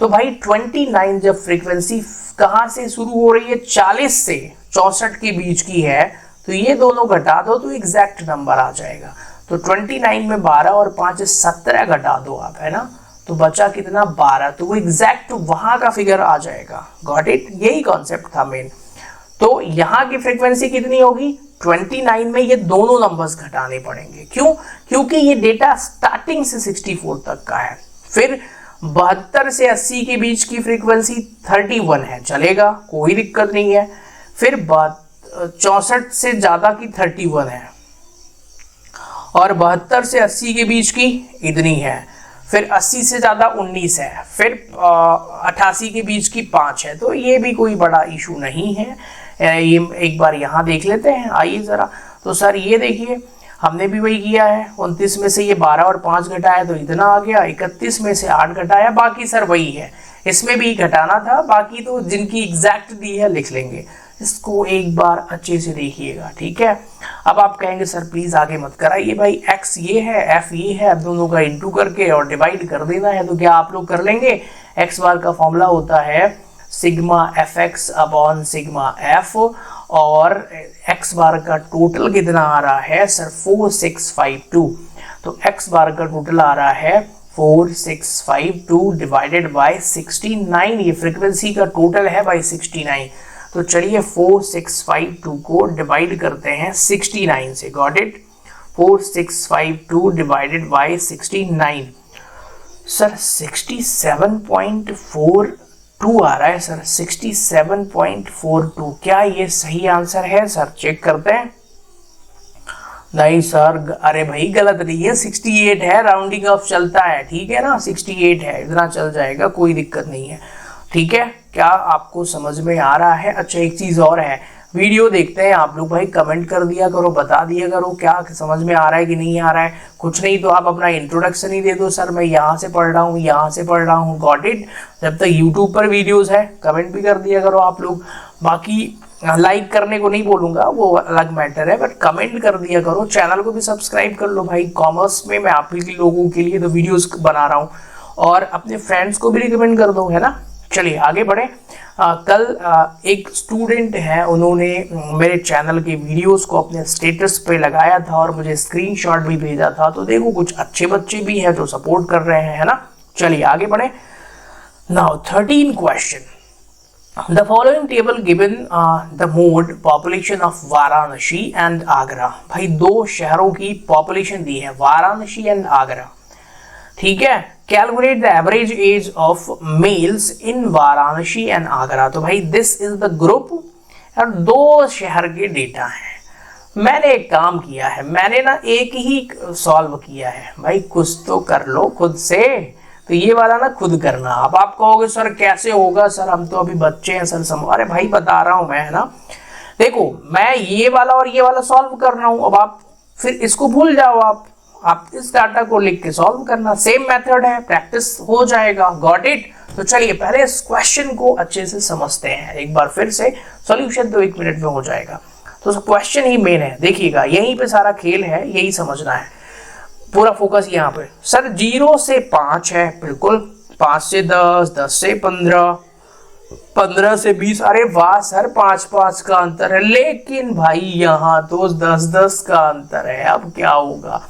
तो भाई 29 जब फ्रीक्वेंसी कहां से शुरू हो रही है? 40 से 64 के बीच की है, तो ये दोनों घटा दो तो एग्जैक्ट नंबर आ जाएगा। तो 29 में 12 और 5 17 घटा दो आप, है ना, तो बचा कितना? 12, तो वो एग्जैक्ट वहां का फिगर आ जाएगा। Got it? यही कॉन्सेप्ट था मेन। तो यहाँ की फ्रीक्वेंसी कितनी होगी? 29 में ये दोनों नंबर्स घटाने पड़ेंगे। क्यों? क्योंकि ये डेटा स्टार्टिंग से 64 तक का है। फिर 72 से 80 के बीच की फ्रीक्वेंसी 31 है, चलेगा, कोई दिक्कत नहीं है। फिर 64 से ज्यादा की 31 है, और 72 से 80 के बीच की इतनी है। फिर 80 से ज़्यादा 19 है, फिर 88 के बीच की 5 है, तो ये भी कोई बड़ा इशू नहीं है। ये एक बार यहाँ देख लेते हैं, आइए ज़रा। तो सर ये देखिए हमने भी वही किया है, 29 में से ये 12 और 5 घटाया तो इतना आ गया, 31 में से 8 घटाया, बाकी सर वही है, इसमें भी घटाना था, बाकी तो जिनकी एग्जैक्ट दी है लिख लेंगे। इसको एक बार अच्छे से देखिएगा, ठीक है। अब आप कहेंगे सर प्लीज आगे मत कराइए भाई, x ये है, f ये है, अब दोनों का इंटू करके और डिवाइड कर देना है। तो क्या आप लोग कर लेंगे, x बार का फॉर्मूला होता है sigma fx upon sigma f, और x बार का टोटल कितना आ रहा है सर 4652, तो x बार का टोटल आ रहा है 4652 डिवाइडेड बाय 69, ये फ्रीक्वेंसी का टोटल है बाय 69। तो चलिए 4652 को डिवाइड करते हैं 69 से, got it. 4652 divided by 69, sir 67.42 आ रहा है सर, 67.42। क्या ये सही आंसर है सर, चेक करते हैं। नहीं सर, अरे भाई गलत नहीं है, 68 है, राउंडिंग ऑफ चलता है, ठीक है ना, 68 है, इतना चल जाएगा, कोई दिक्कत नहीं है, ठीक है। क्या आपको समझ में आ रहा है? अच्छा एक चीज और है, वीडियो देखते हैं आप लोग भाई, कमेंट कर दिया करो, बता दिया करो क्या समझ में आ रहा है कि नहीं आ रहा है। कुछ नहीं तो आप अपना इंट्रोडक्शन ही दे दो, सर मैं यहाँ से पढ़ रहा हूँ, यहाँ से पढ़ रहा हूँ, गॉट इट। जब तक यूट्यूब पर वीडियोस है कमेंट भी कर दिया करो आप लोग, बाकी लाइक करने को नहीं बोलूंगा, वो अलग मैटर है, बट कमेंट कर दिया करो। चैनल को भी सब्सक्राइब कर लो भाई, कॉमर्स में मैं आप ही लोगों के लिए तो वीडियोस बना रहा हूँ, और अपने फ्रेंड्स को भी रिकमेंड कर दो, है ना। चलिए आगे बढ़े। कल एक स्टूडेंट है, उन्होंने मेरे चैनल के वीडियोस को अपने स्टेटस पे लगाया था और मुझे स्क्रीनशॉट भी भेजा था, तो देखो कुछ अच्छे बच्चे भी हैं जो सपोर्ट कर रहे हैं, है ना। चलिए आगे बढ़े। Now 13 question, the following table given the mode population of Varanasi and Agra. भाई दो शहरों की पॉपुलेशन दी है, वाराणसी एंड आगरा, ठीक है। Calculate the average age of males in Varanasi and Agra. तो भाई दिस इज द ग्रुप, और दो शहर के डेटा हैं। मैंने एक काम किया है, मैंने ना एक ही सॉल्व किया है भाई, कुछ तो कर लो खुद से। तो ये वाला ना खुद करना। अब आप कहोगे सर कैसे होगा, सर हम तो अभी बच्चे हैं सर, अरे भाई बता रहा हूं मैं, है ना। देखो मैं ये वाला और ये वाला सॉल्व कर रहा हूं, अब आप फिर इसको भूल जाओ, आप इस डाटा को लिख के सॉल्व करना, सेम मेथड है, प्रैक्टिस हो जाएगा, गॉट इट। तो चलिए पहले इस क्वेश्चन को अच्छे से समझते हैं एक बार फिर से, सॉल्यूशन तो 1 मिनट में हो जाएगा। तो क्वेश्चन ही मेन है, देखिएगा यहीं पे सारा खेल है, यही समझना है, पूरा फोकस यहाँ पे। सर 0 से 5 है, बिल्कुल, 5 से 10, 10 से 15, 15 से 20, अरे वाह सर 5-5 का अंतर है, लेकिन भाई यहाँ तो 10-10 का अंतर है, अब क्या होगा।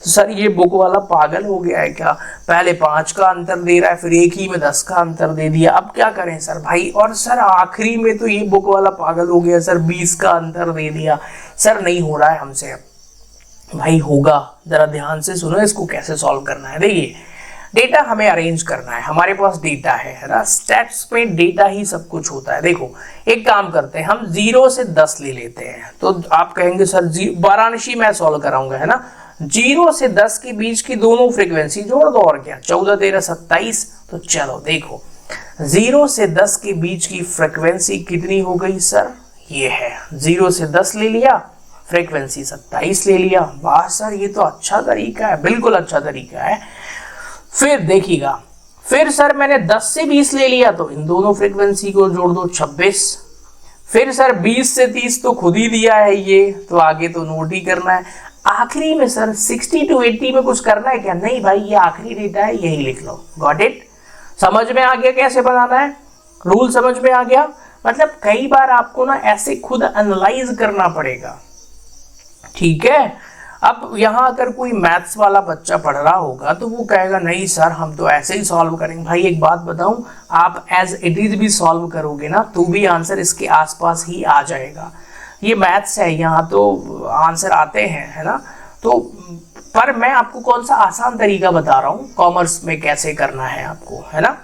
तो सर ये बुक वाला पागल हो गया है क्या, पहले 5 का अंतर दे रहा है, फिर एक ही में 10 का अंतर दे दिया, अब क्या करें सर भाई। और सर आखिरी में तो ये बुक वाला पागल हो गया सर, 20 का अंतर दे दिया। सर नहीं हो रहा है हमसे भाई, होगा, जरा ध्यान से सुनो इसको कैसे सॉल्व करना है। देखिए डेटा हमें अरेंज करना है, हमारे पास डेटा है ना, स्टैट्स में डेटा ही सब कुछ होता है। देखो एक काम करते हैं, हम 0 से 10 ले लेते हैं। तो आप कहेंगे सर वाराणसी मैं सॉल्व कराऊंगा, है ना। 0 से 10 के बीच की दोनों फ्रीक्वेंसी जोड़ दो, और क्या, 14, 13, 27। तो चलो देखो 0 से 10 के बीच की फ्रीक्वेंसी कितनी हो गई सर, ये है 0 से 10 ले लिया, फ्रीक्वेंसी 27 ले लिया। वाह सर ये तो अच्छा तरीका है, बिल्कुल अच्छा तरीका है। फिर देखिएगा, फिर सर मैंने 10 से 20 ले लिया, तो इन दोनों फ्रीक्वेंसी को जोड़ दो, 26। फिर सर 20 से 30 तो खुद ही दिया है ये, तो आगे तो नोट ही करना है। आखिरी में सर 60 to 80 में कुछ करना है क्या, नहीं भाई ये आखिरी डेटा है, यही लिख लो, गॉट इट। समझ में आ गया कैसे बनाना है, रूल समझ में आ गया। मतलब कई बार आपको ना ऐसे खुद एनालाइज करना पड़ेगा, ठीक है। अब यहाँ अगर कोई मैथ्स वाला बच्चा पढ़ रहा होगा तो वो कहेगा नहीं सर हम तो ऐसे ही सॉल्व करेंगे। भाई एक बात बताऊं, आप एज इट इज भी सॉल्व करोगे ना तो भी आंसर इसके आसपास ही आ जाएगा। ये मैथ्स है, यहाँ तो आंसर आते हैं, है ना। तो पर मैं आपको कौन सा आसान तरीका बता रहा हूँ, कॉमर्स में कैसे करना है आपको, है ना।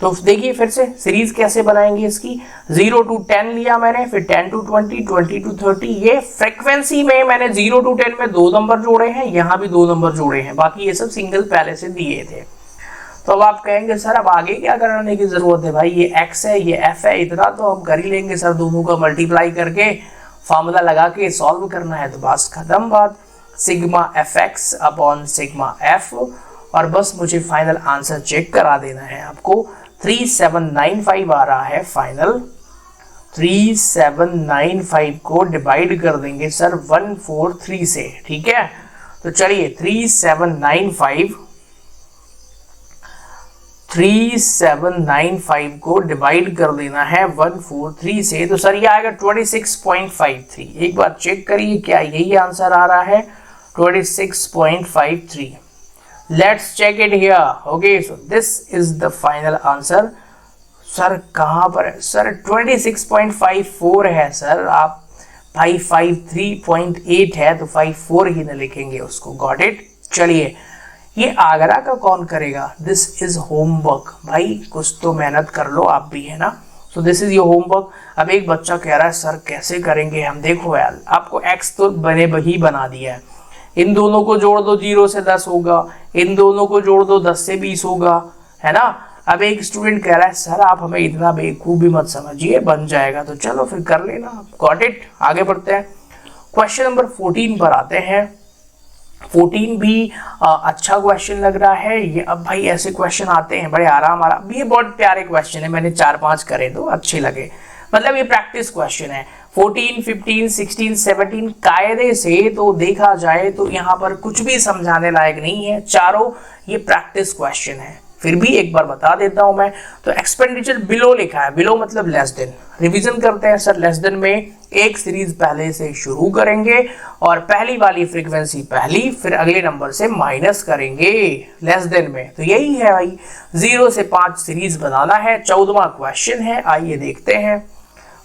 तो देखिए फिर से सीरीज कैसे बनाएंगे इसकी, 0 to 10 लिया मैंने, फिर 10 to 20, 20 to 30। ये फ्रीक्वेंसी में मैंने 0 to 10 में 2 नंबर जोड़े हैं, यहाँ भी 2 नंबर जोड़े हैं, बाकी ये सब सिंगल पहले से दिए थे, तो अब आप कहेंगे सर अब आगे क्या कराने की जरूरत है भाई, ये x है ये f है, इतना तो हम कर ही लेंगे सर, दोनों को मल्टीप्लाई करके फार्मूला लगा के सॉल्व करना है तो बस खत्म बात, sigma fx upon sigma f, और बस मुझे फाइनल आंसर चेक करा देना है आपको। 3795 आ रहा है फाइनल। 3795 को डिवाइड कर देंगे सर 143 से, ठीक है। तो चलिए 3795 को डिवाइड कर देना है 143 से, तो सर ये आएगा 26.53। एक बार चेक करिए क्या यही आंसर आ रहा है 26.53। Let's check it here. Okay, so this is the final answer. Sir कहां पर है सर, 26.54 है सर। आप भाई 53.8 है तो 54 ही न लिखेंगे उसको, गॉट इट। चलिए ये आगरा का कौन करेगा, दिस इज होमवर्क। भाई कुछ तो मेहनत कर लो आप भी, है ना। सो दिस इज योर होमवर्क। अब एक बच्चा कह रहा है सर कैसे करेंगे हम, देखो यार आपको x तो बने ही बना दिया है, इन दोनों को जोड़ दो 0 से 10 होगा, इन दोनों को जोड़ दो 10 से 20 होगा, है ना। अब एक स्टूडेंट कह रहा है सर आप हमें इतना बेवकूफ भी मत समझिए, बन जाएगा, तो चलो फिर कर लेना, गॉट इट। आगे बढ़ते हैं, क्वेश्चन नंबर 14 पर आते हैं। 14 भी अच्छा क्वेश्चन लग रहा है ये। अब भाई ऐसे क्वेश्चन आते हैं बड़े आराम आराम, ये बहुत प्यारे क्वेश्चन है, मैंने 4-5 करे तो अच्छे लगे, मतलब ये प्रैक्टिस क्वेश्चन है। 14, 15, 16, 17 कायदे से तो देखा जाए तो यहाँ पर कुछ भी समझाने लायक नहीं है, चारों ये प्रैक्टिस क्वेश्चन है। फिर भी एक बार बता देता हूं मैं, तो एक्सपेंडिचर बिलो लिखा है, बिलो मतलब लेस देन। रिवीजन करते हैं सर, लेस देन में एक सीरीज पहले से शुरू करेंगे और पहली वाली फ्रीक्वेंसी पहली, फिर अगले नंबर से माइनस करेंगे लेस देन में, तो यही है भाई। 0 से 5 सीरीज बनाना है, 14वां क्वेश्चन है, आइए देखते हैं।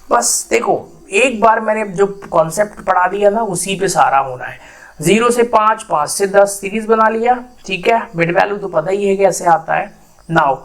बस देखो एक बार मैंने जो कॉन्सेप्ट पढ़ा दिया ना उसी पे सारा होना है। 0 से 5, 5 से 10 सीरीज बना लिया, ठीक है। मिड वैल्यू तो पता ही है कैसे आता है। नाउ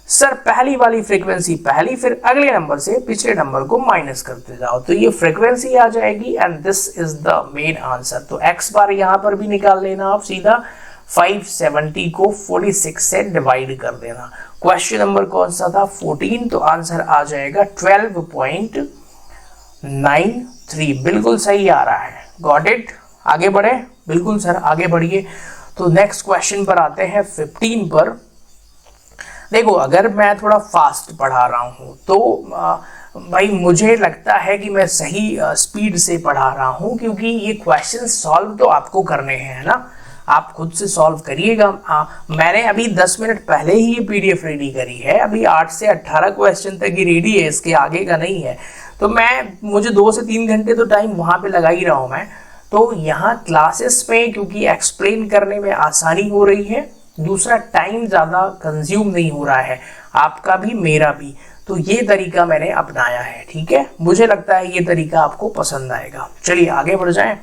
सर पहली वाली फ्रीक्वेंसी पहली, फिर अगले नंबर से पिछले नंबर को माइनस करते जाओ तो ये फ्रीक्वेंसी आ जाएगी, and this is the main answer. तो x बार यहां पर भी निकाल लेना आप सीधा, 570 को 46 से डिवाइड कर देना। क्वेश्चन नंबर कौन सा था, 14, तो आंसर आ जाएगा 12.93, बिल्कुल सही आ रहा है, गॉट इट। आगे बढ़े, बिल्कुल सर आगे बढ़िए। तो नेक्स्ट क्वेश्चन पर आते हैं 15 पर। देखो अगर मैं थोड़ा फास्ट पढ़ा रहा हूं तो भाई मुझे लगता है कि मैं सही स्पीड से पढ़ा रहा हूं, क्योंकि ये क्वेश्चन सॉल्व तो आपको करने हैं, है ना, आप खुद से सॉल्व करिएगा। मैंने अभी 10 मिनट पहले ही ये पीडीएफ रेडी करी है, अभी 8 से 18 क्वेश्चन तक ही रेडी है, इसके आगे का नहीं है। तो मुझे 2 से 3 घंटे तो टाइम वहां पे लगा ही रहा हूं मैं। तो यहाँ क्लासेस में क्योंकि एक्सप्लेन करने में आसानी हो रही है, दूसरा टाइम ज़्यादा कंज्यूम नहीं हो रहा है, आपका भी मेरा भी, तो ये तरीका मैंने अपनाया है, ठीक है। मुझे लगता है ये तरीका आपको पसंद आएगा। चलिए आगे बढ़ जाएं।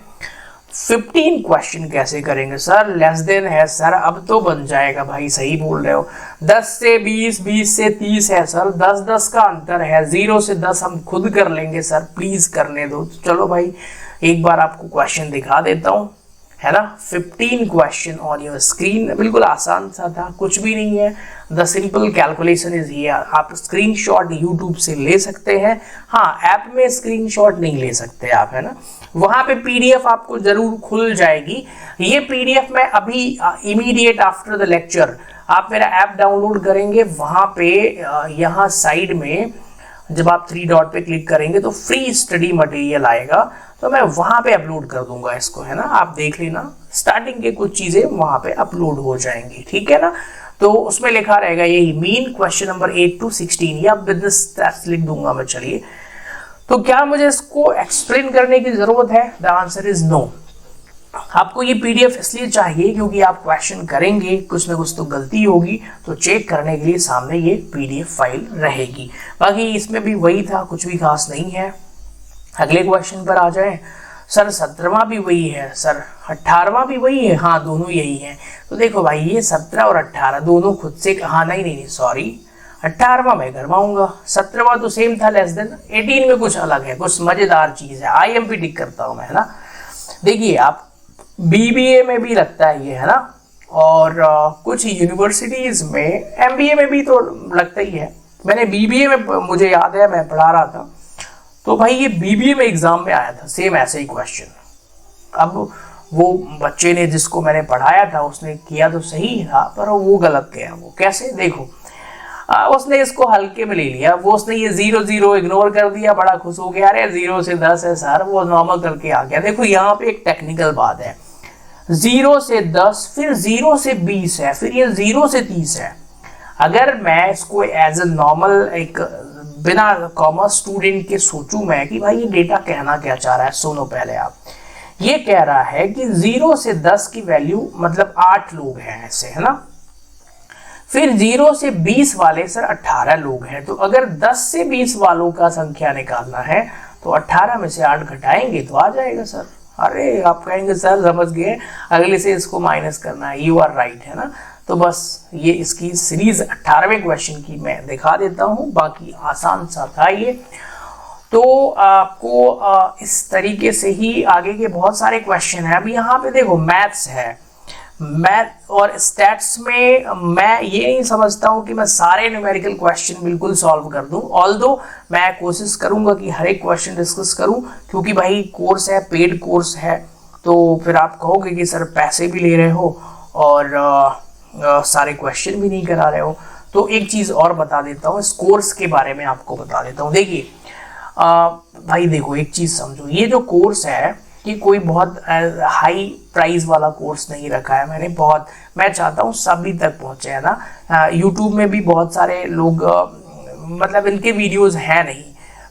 15 क्वेश्चन कैसे करेंगे सर, लेस देन है सर, अब तो बन जाएगा भाई, सही बोल रहे हो। 10 से 20, 20 से 30 है सर, 10-10 का अंतर है, 0 से 10 हम खुद कर लेंगे सर, प्लीज करने दो। चलो भाई एक बार आपको क्वेश्चन दिखा देता हूं, है ना। 15 क्वेश्चन ऑन योर स्क्रीन, बिल्कुल आसान सा था, कुछ भी नहीं है। The simple calculation is here. आप स्क्रीनशॉट यूट्यूब से ले सकते हैं, हाँ ऐप में स्क्रीनशॉट नहीं ले सकते आप, है ना। वहां पे पीडीएफ आपको जरूर खुल जाएगी। ये पीडीएफ मैं अभी इमीडिएट आफ्टर द लेक्चर, आप मेरा ऐप डाउनलोड करेंगे, वहां पे यहाँ साइड में जब आप 3 डॉट पे क्लिक करेंगे तो फ्री स्टडी मटेरियल आएगा, तो मैं वहां पे अपलोड कर दूंगा इसको, है ना। आप देख लेना, स्टार्टिंग के कुछ चीजें वहां पे अपलोड हो जाएंगी, ठीक है ना। तो उसमें लिखा रहेगा यही मीन क्वेश्चन नंबर 8 to 16, या बिजनेस स्टैट्स लिख दूंगा मैं। चलिए, तो क्या मुझे इसको एक्सप्लेन करने की जरूरत है, द आंसर इज नो। आपको ये पीडीएफ इसलिए चाहिए क्योंकि आप क्वेश्चन करेंगे, कुछ ना कुछ तो गलती होगी, तो चेक करने के लिए सामने ये पीडीएफ फाइल रहेगी। बाकी इसमें भी वही था, कुछ भी खास नहीं है। अगले क्वेश्चन पर आ जाए। सर 17वां भी वही है सर, 18वां भी वही है, हाँ दोनों यही है। तो देखो भाई ये 17 और 18 दोनों खुद से, हाँ नहीं सॉरी, 18वां मैं करवाऊंगा, 17वां तो सेम था लेस देन। 18 में कुछ अलग है, कुछ मजेदार चीज है, IMP टिक करता हूं मैं, है ना। देखिए आप बीबीए में भी लगता है ये, है ना, और कुछ यूनिवर्सिटीज में एमबीए में भी तो लगता ही है। मैंने बीबीए में, मुझे याद है मैं पढ़ा रहा था, तो भाई ये बीबीए में एग्जाम में आया था सेम ऐसे ही क्वेश्चन। अब वो बच्चे ने जिसको मैंने पढ़ाया था उसने किया तो सही था, पर वो गलत किया। वो कैसे, देखो उसने इसको हल्के में ले लिया, वो उसने ये 0 0 इग्नोर कर दिया, बड़ा खुश हो गया, अरे 0 से 10 है सर, वो नॉर्मल करके आ गया। देखो यहाँ पे एक टेक्निकल बात है, 0 से 10, फिर 0 से 20 है, फिर ये 0 से 30 है। अगर मैं इसको एज ए नॉर्मल एक बिना कॉमर्स स्टूडेंट के सोचूं मैं कि भाई ये डेटा कहना क्या चाह रहा है, सुनो पहले आप। ये कह रहा है कि 0 से 10 की वैल्यू मतलब 8 लोग हैं ऐसे, है ना। फिर 0 से 20 वाले सर 18 लोग हैं, तो अगर 10 से 20 वालों का संख्या निकालना है तो 18 में से 8 घटाएंगे तो आ जाएगा सर। अरे आप कहेंगे सर समझ गए, अगले से इसको माइनस करना है, यू आर राइट, है ना। तो बस ये इसकी सीरीज 18वें क्वेश्चन की मैं दिखा देता हूँ, बाकी आसान सा था ये। तो आपको इस तरीके से ही आगे के बहुत सारे क्वेश्चन है। अभी यहाँ पे देखो मैथ्स है, मैथ और स्टैट्स में मैं ये नहीं समझता हूँ कि मैं सारे न्यूमेरिकल क्वेश्चन बिल्कुल सॉल्व कर दूं, ऑल्दो मैं कोशिश करूंगा कि हर एक क्वेश्चन डिस्कस करूं, क्योंकि भाई कोर्स है, पेड कोर्स है, तो फिर आप कहोगे कि सर पैसे भी ले रहे हो और सारे क्वेश्चन भी नहीं करा रहे हो। तो एक चीज़ और बता देता हूँ, इस कोर्स के बारे में आपको बता देता हूँ। देखिए भाई देखो एक चीज़ समझो, ये जो कोर्स है कि कोई बहुत हाई प्राइस वाला कोर्स नहीं रखा है मैंने, बहुत मैं चाहता हूँ सभी तक पहुँचे, है ना। यूट्यूब में भी बहुत सारे लोग मतलब इनके वीडियोस हैं नहीं।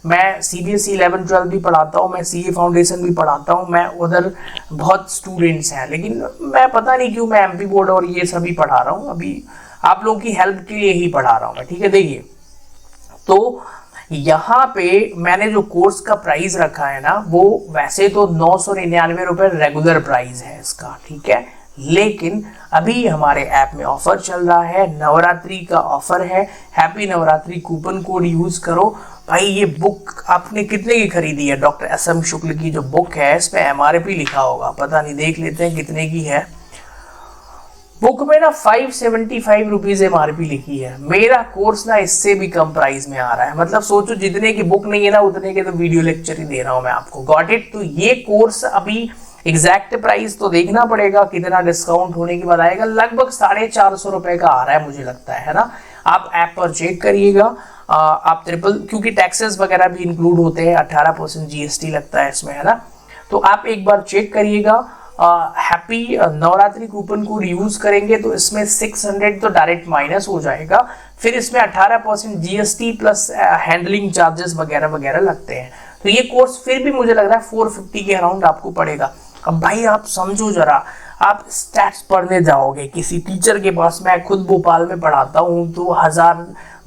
मैं CBSE 11 12 भी पढ़ाता हूँ, मैं CA फाउंडेशन भी पढ़ाता हूँ, मैं उधर बहुत स्टूडेंट्स हैं, लेकिन मैं पता नहीं क्यों मैं MP बोर्ड और ये सभी पढ़ा रहा हूँ, अभी आप लोगों की हेल्प के लिए ही पढ़ा रहा हूँ मैं, ठीक है। देखिए तो यहाँ पे मैंने जो कोर्स का प्राइस रखा है ना, वो वैसे तो 999 रुपये रेगुलर प्राइस है इसका, ठीक है, लेकिन अभी हमारे ऐप में ऑफर चल रहा है, नवरात्रि का ऑफर है, happy Navratri coupon code use करो। भाई ये बुक आपने कितने की खरीदी है, डॉक्टर SM शुक्ल की जो बुक है, इसमें MRP लिखा होगा, पता नहीं, देख लेते हैं कितने की है। बुक में ना 575 रुपीज MRP लिखी है, मेरा कोर्स ना इससे भी कम प्राइस में आ रहा है। मतलब सोचो जितने की बुक नहीं है ना उतने के तो वीडियो लेक्चर ही दे रहा हूं मैं आपको, गॉट इट। तो ये कोर्स अभी एग्जैक्ट प्राइस तो देखना पड़ेगा कितना डिस्काउंट होने के बाद आएगा, लगभग 450 रुपए का आ रहा है मुझे लगता है ना। आप ऐप पर चेक करिएगा, आप क्योंकि टैक्सेस वगैरह भी इंक्लूड होते हैं, 18% GST लगता है इसमें, है ना। तो आप एक बार चेक करिएगा। Happy Navratri coupon code use करेंगे तो इसमें 600 तो डायरेक्ट माइनस हो जाएगा, फिर इसमें 18% GST प्लस हैंडलिंग चार्जेस वगैरह वगैरह लगते हैं। तो ये कोर्स फिर भी मुझे लग रहा है 450 के अराउंड आपको पड़ेगा। अब भाई आप समझो जरा, आप स्टैट्स पढ़ने जाओगे किसी टीचर के पास, मैं खुद भोपाल में पढ़ाता हूँ, तो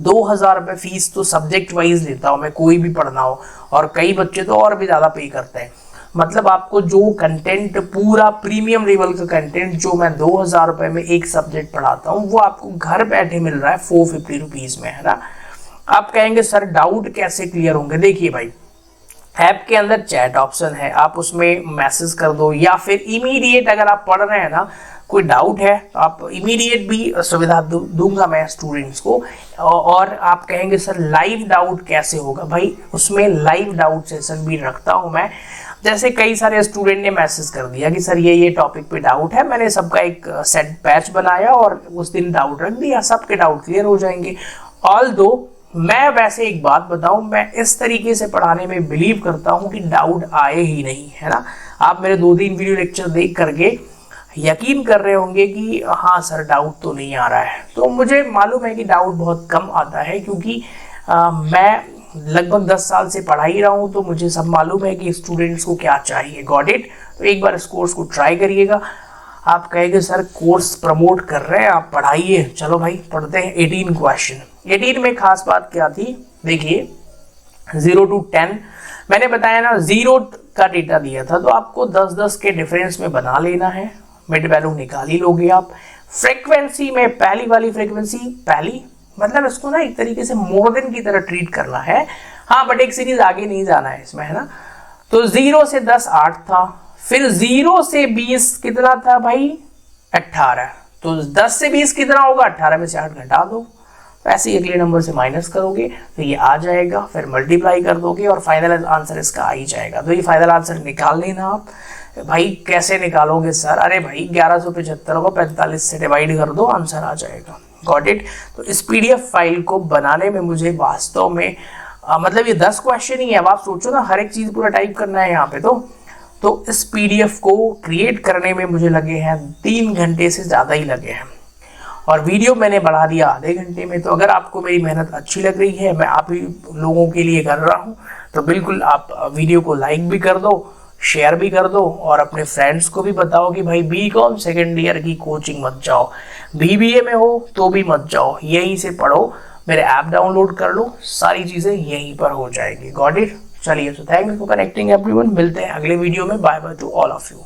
2000 रुपये फीस तो सब्जेक्ट वाइज लेता हूँ मैं, कोई भी पढ़ना हो, और कई बच्चे तो और भी ज़्यादा पे करते हैं। मतलब आपको जो कंटेंट पूरा प्रीमियम लेवल का कंटेंट जो मैं 2000 रुपये में एक सब्जेक्ट पढ़ाता हूँ, वो आपको घर बैठे मिल रहा है 450 रुपीज़ में, है ना। आप कहेंगे सर डाउट कैसे क्लियर होंगे। देखिए भाई, ऐप के अंदर चैट ऑप्शन है, आप उसमें मैसेज कर दो, या फिर इमीडिएट अगर आप पढ़ रहे हैं ना, कोई डाउट है तो आप इमीडिएट भी सुविधा दूंगा मैं स्टूडेंट्स को। और आप कहेंगे सर लाइव डाउट कैसे होगा, भाई उसमें लाइव डाउट सेशन भी रखता हूं मैं। जैसे कई सारे स्टूडेंट ने मैसेज कर दिया कि सर ये टॉपिक पे डाउट है, मैंने सबका एक सेट बैच बनाया और उस दिन डाउट रख दिया, सबके डाउट क्लियर हो जाएंगे। ऑल्दो मैं वैसे एक बात बताऊं, मैं इस तरीके से पढ़ाने में बिलीव करता हूं कि डाउट आए ही नहीं, है ना। आप मेरे 2-3 वीडियो लेक्चर देख करके यकीन कर रहे होंगे कि हाँ सर डाउट तो नहीं आ रहा है। तो मुझे मालूम है कि डाउट बहुत कम आता है, क्योंकि मैं लगभग 10 साल से पढ़ा ही रहा हूँ, तो मुझे सब मालूम है कि स्टूडेंट्स को क्या चाहिए, गॉट इट। तो एक बार इस कोर्स को ट्राई करिएगा। आप कहेंगे सर कोर्स प्रमोट कर रहे हैं, आप पढ़ाइए, चलो भाई पढ़ते हैं। 18 क्वेश्चन, 18 में खास बात क्या थी, देखिए 0 to 10 मैंने बताया ना, 0 का डेटा दिया था, तो आपको 10-10 के डिफरेंस में बना लेना है, मिड वैल्यू निकाल ही लोगे आप। फ्रीक्वेंसी में पहली वाली फ्रीक्वेंसी, पहली मतलब इसको ना एक तरीके से मोर देन की तरह ट्रीट करना है, हाँ, बट एक सीरीज आगे नहीं जाना है इसमें, है ना। तो 0 से 10 8 था, फिर 0 से 20 कितना था भाई 18, तो 10 से 20 कितना होगा, 18 में से 8 घटा दो, तो ऐसे ही अगले नंबर से माइनस करोगे तो ये आ जाएगा, फिर मल्टीप्लाई कर दोगे और फाइनल आंसर इसका आ ही जाएगा। तो ये फाइनल आंसर निकाल लेना आप। भाई कैसे निकालोगे सर, अरे भाई 1175 को 45 से डिवाइड कर दो, आंसर आ जाएगा। Got it. तो इस पीडीएफ फाइल को बनाने में मुझे वास्तव में मतलब ये 10 क्वेश्चन ही है। अब आप सोचो ना, हर एक चीज पूरा टाइप करना है यहाँ पे। तो इस पीडीएफ को क्रिएट करने में मुझे लगे हैं 3 घंटे से ज़्यादा ही लगे हैं, और वीडियो मैंने बढ़ा दिया आधे घंटे में। तो अगर आपको मेरी मेहनत अच्छी लग रही है, मैं आप ही लोगों के लिए कर रहा हूँ, तो बिल्कुल आप वीडियो को लाइक भी कर दो, शेयर भी कर दो, और अपने फ्रेंड्स को भी बताओ कि भाई बीकॉम सेकेंड ईयर की कोचिंग मत जाओ, बीबीए में हो तो भी मत जाओ, यहीं से पढ़ो, मेरे ऐप डाउनलोड कर लो, सारी चीज़ें यहीं पर हो जाएगी। Got it. चलिए, so thank you for connecting everyone. मिलते हैं अगले वीडियो में। Bye bye to all of you.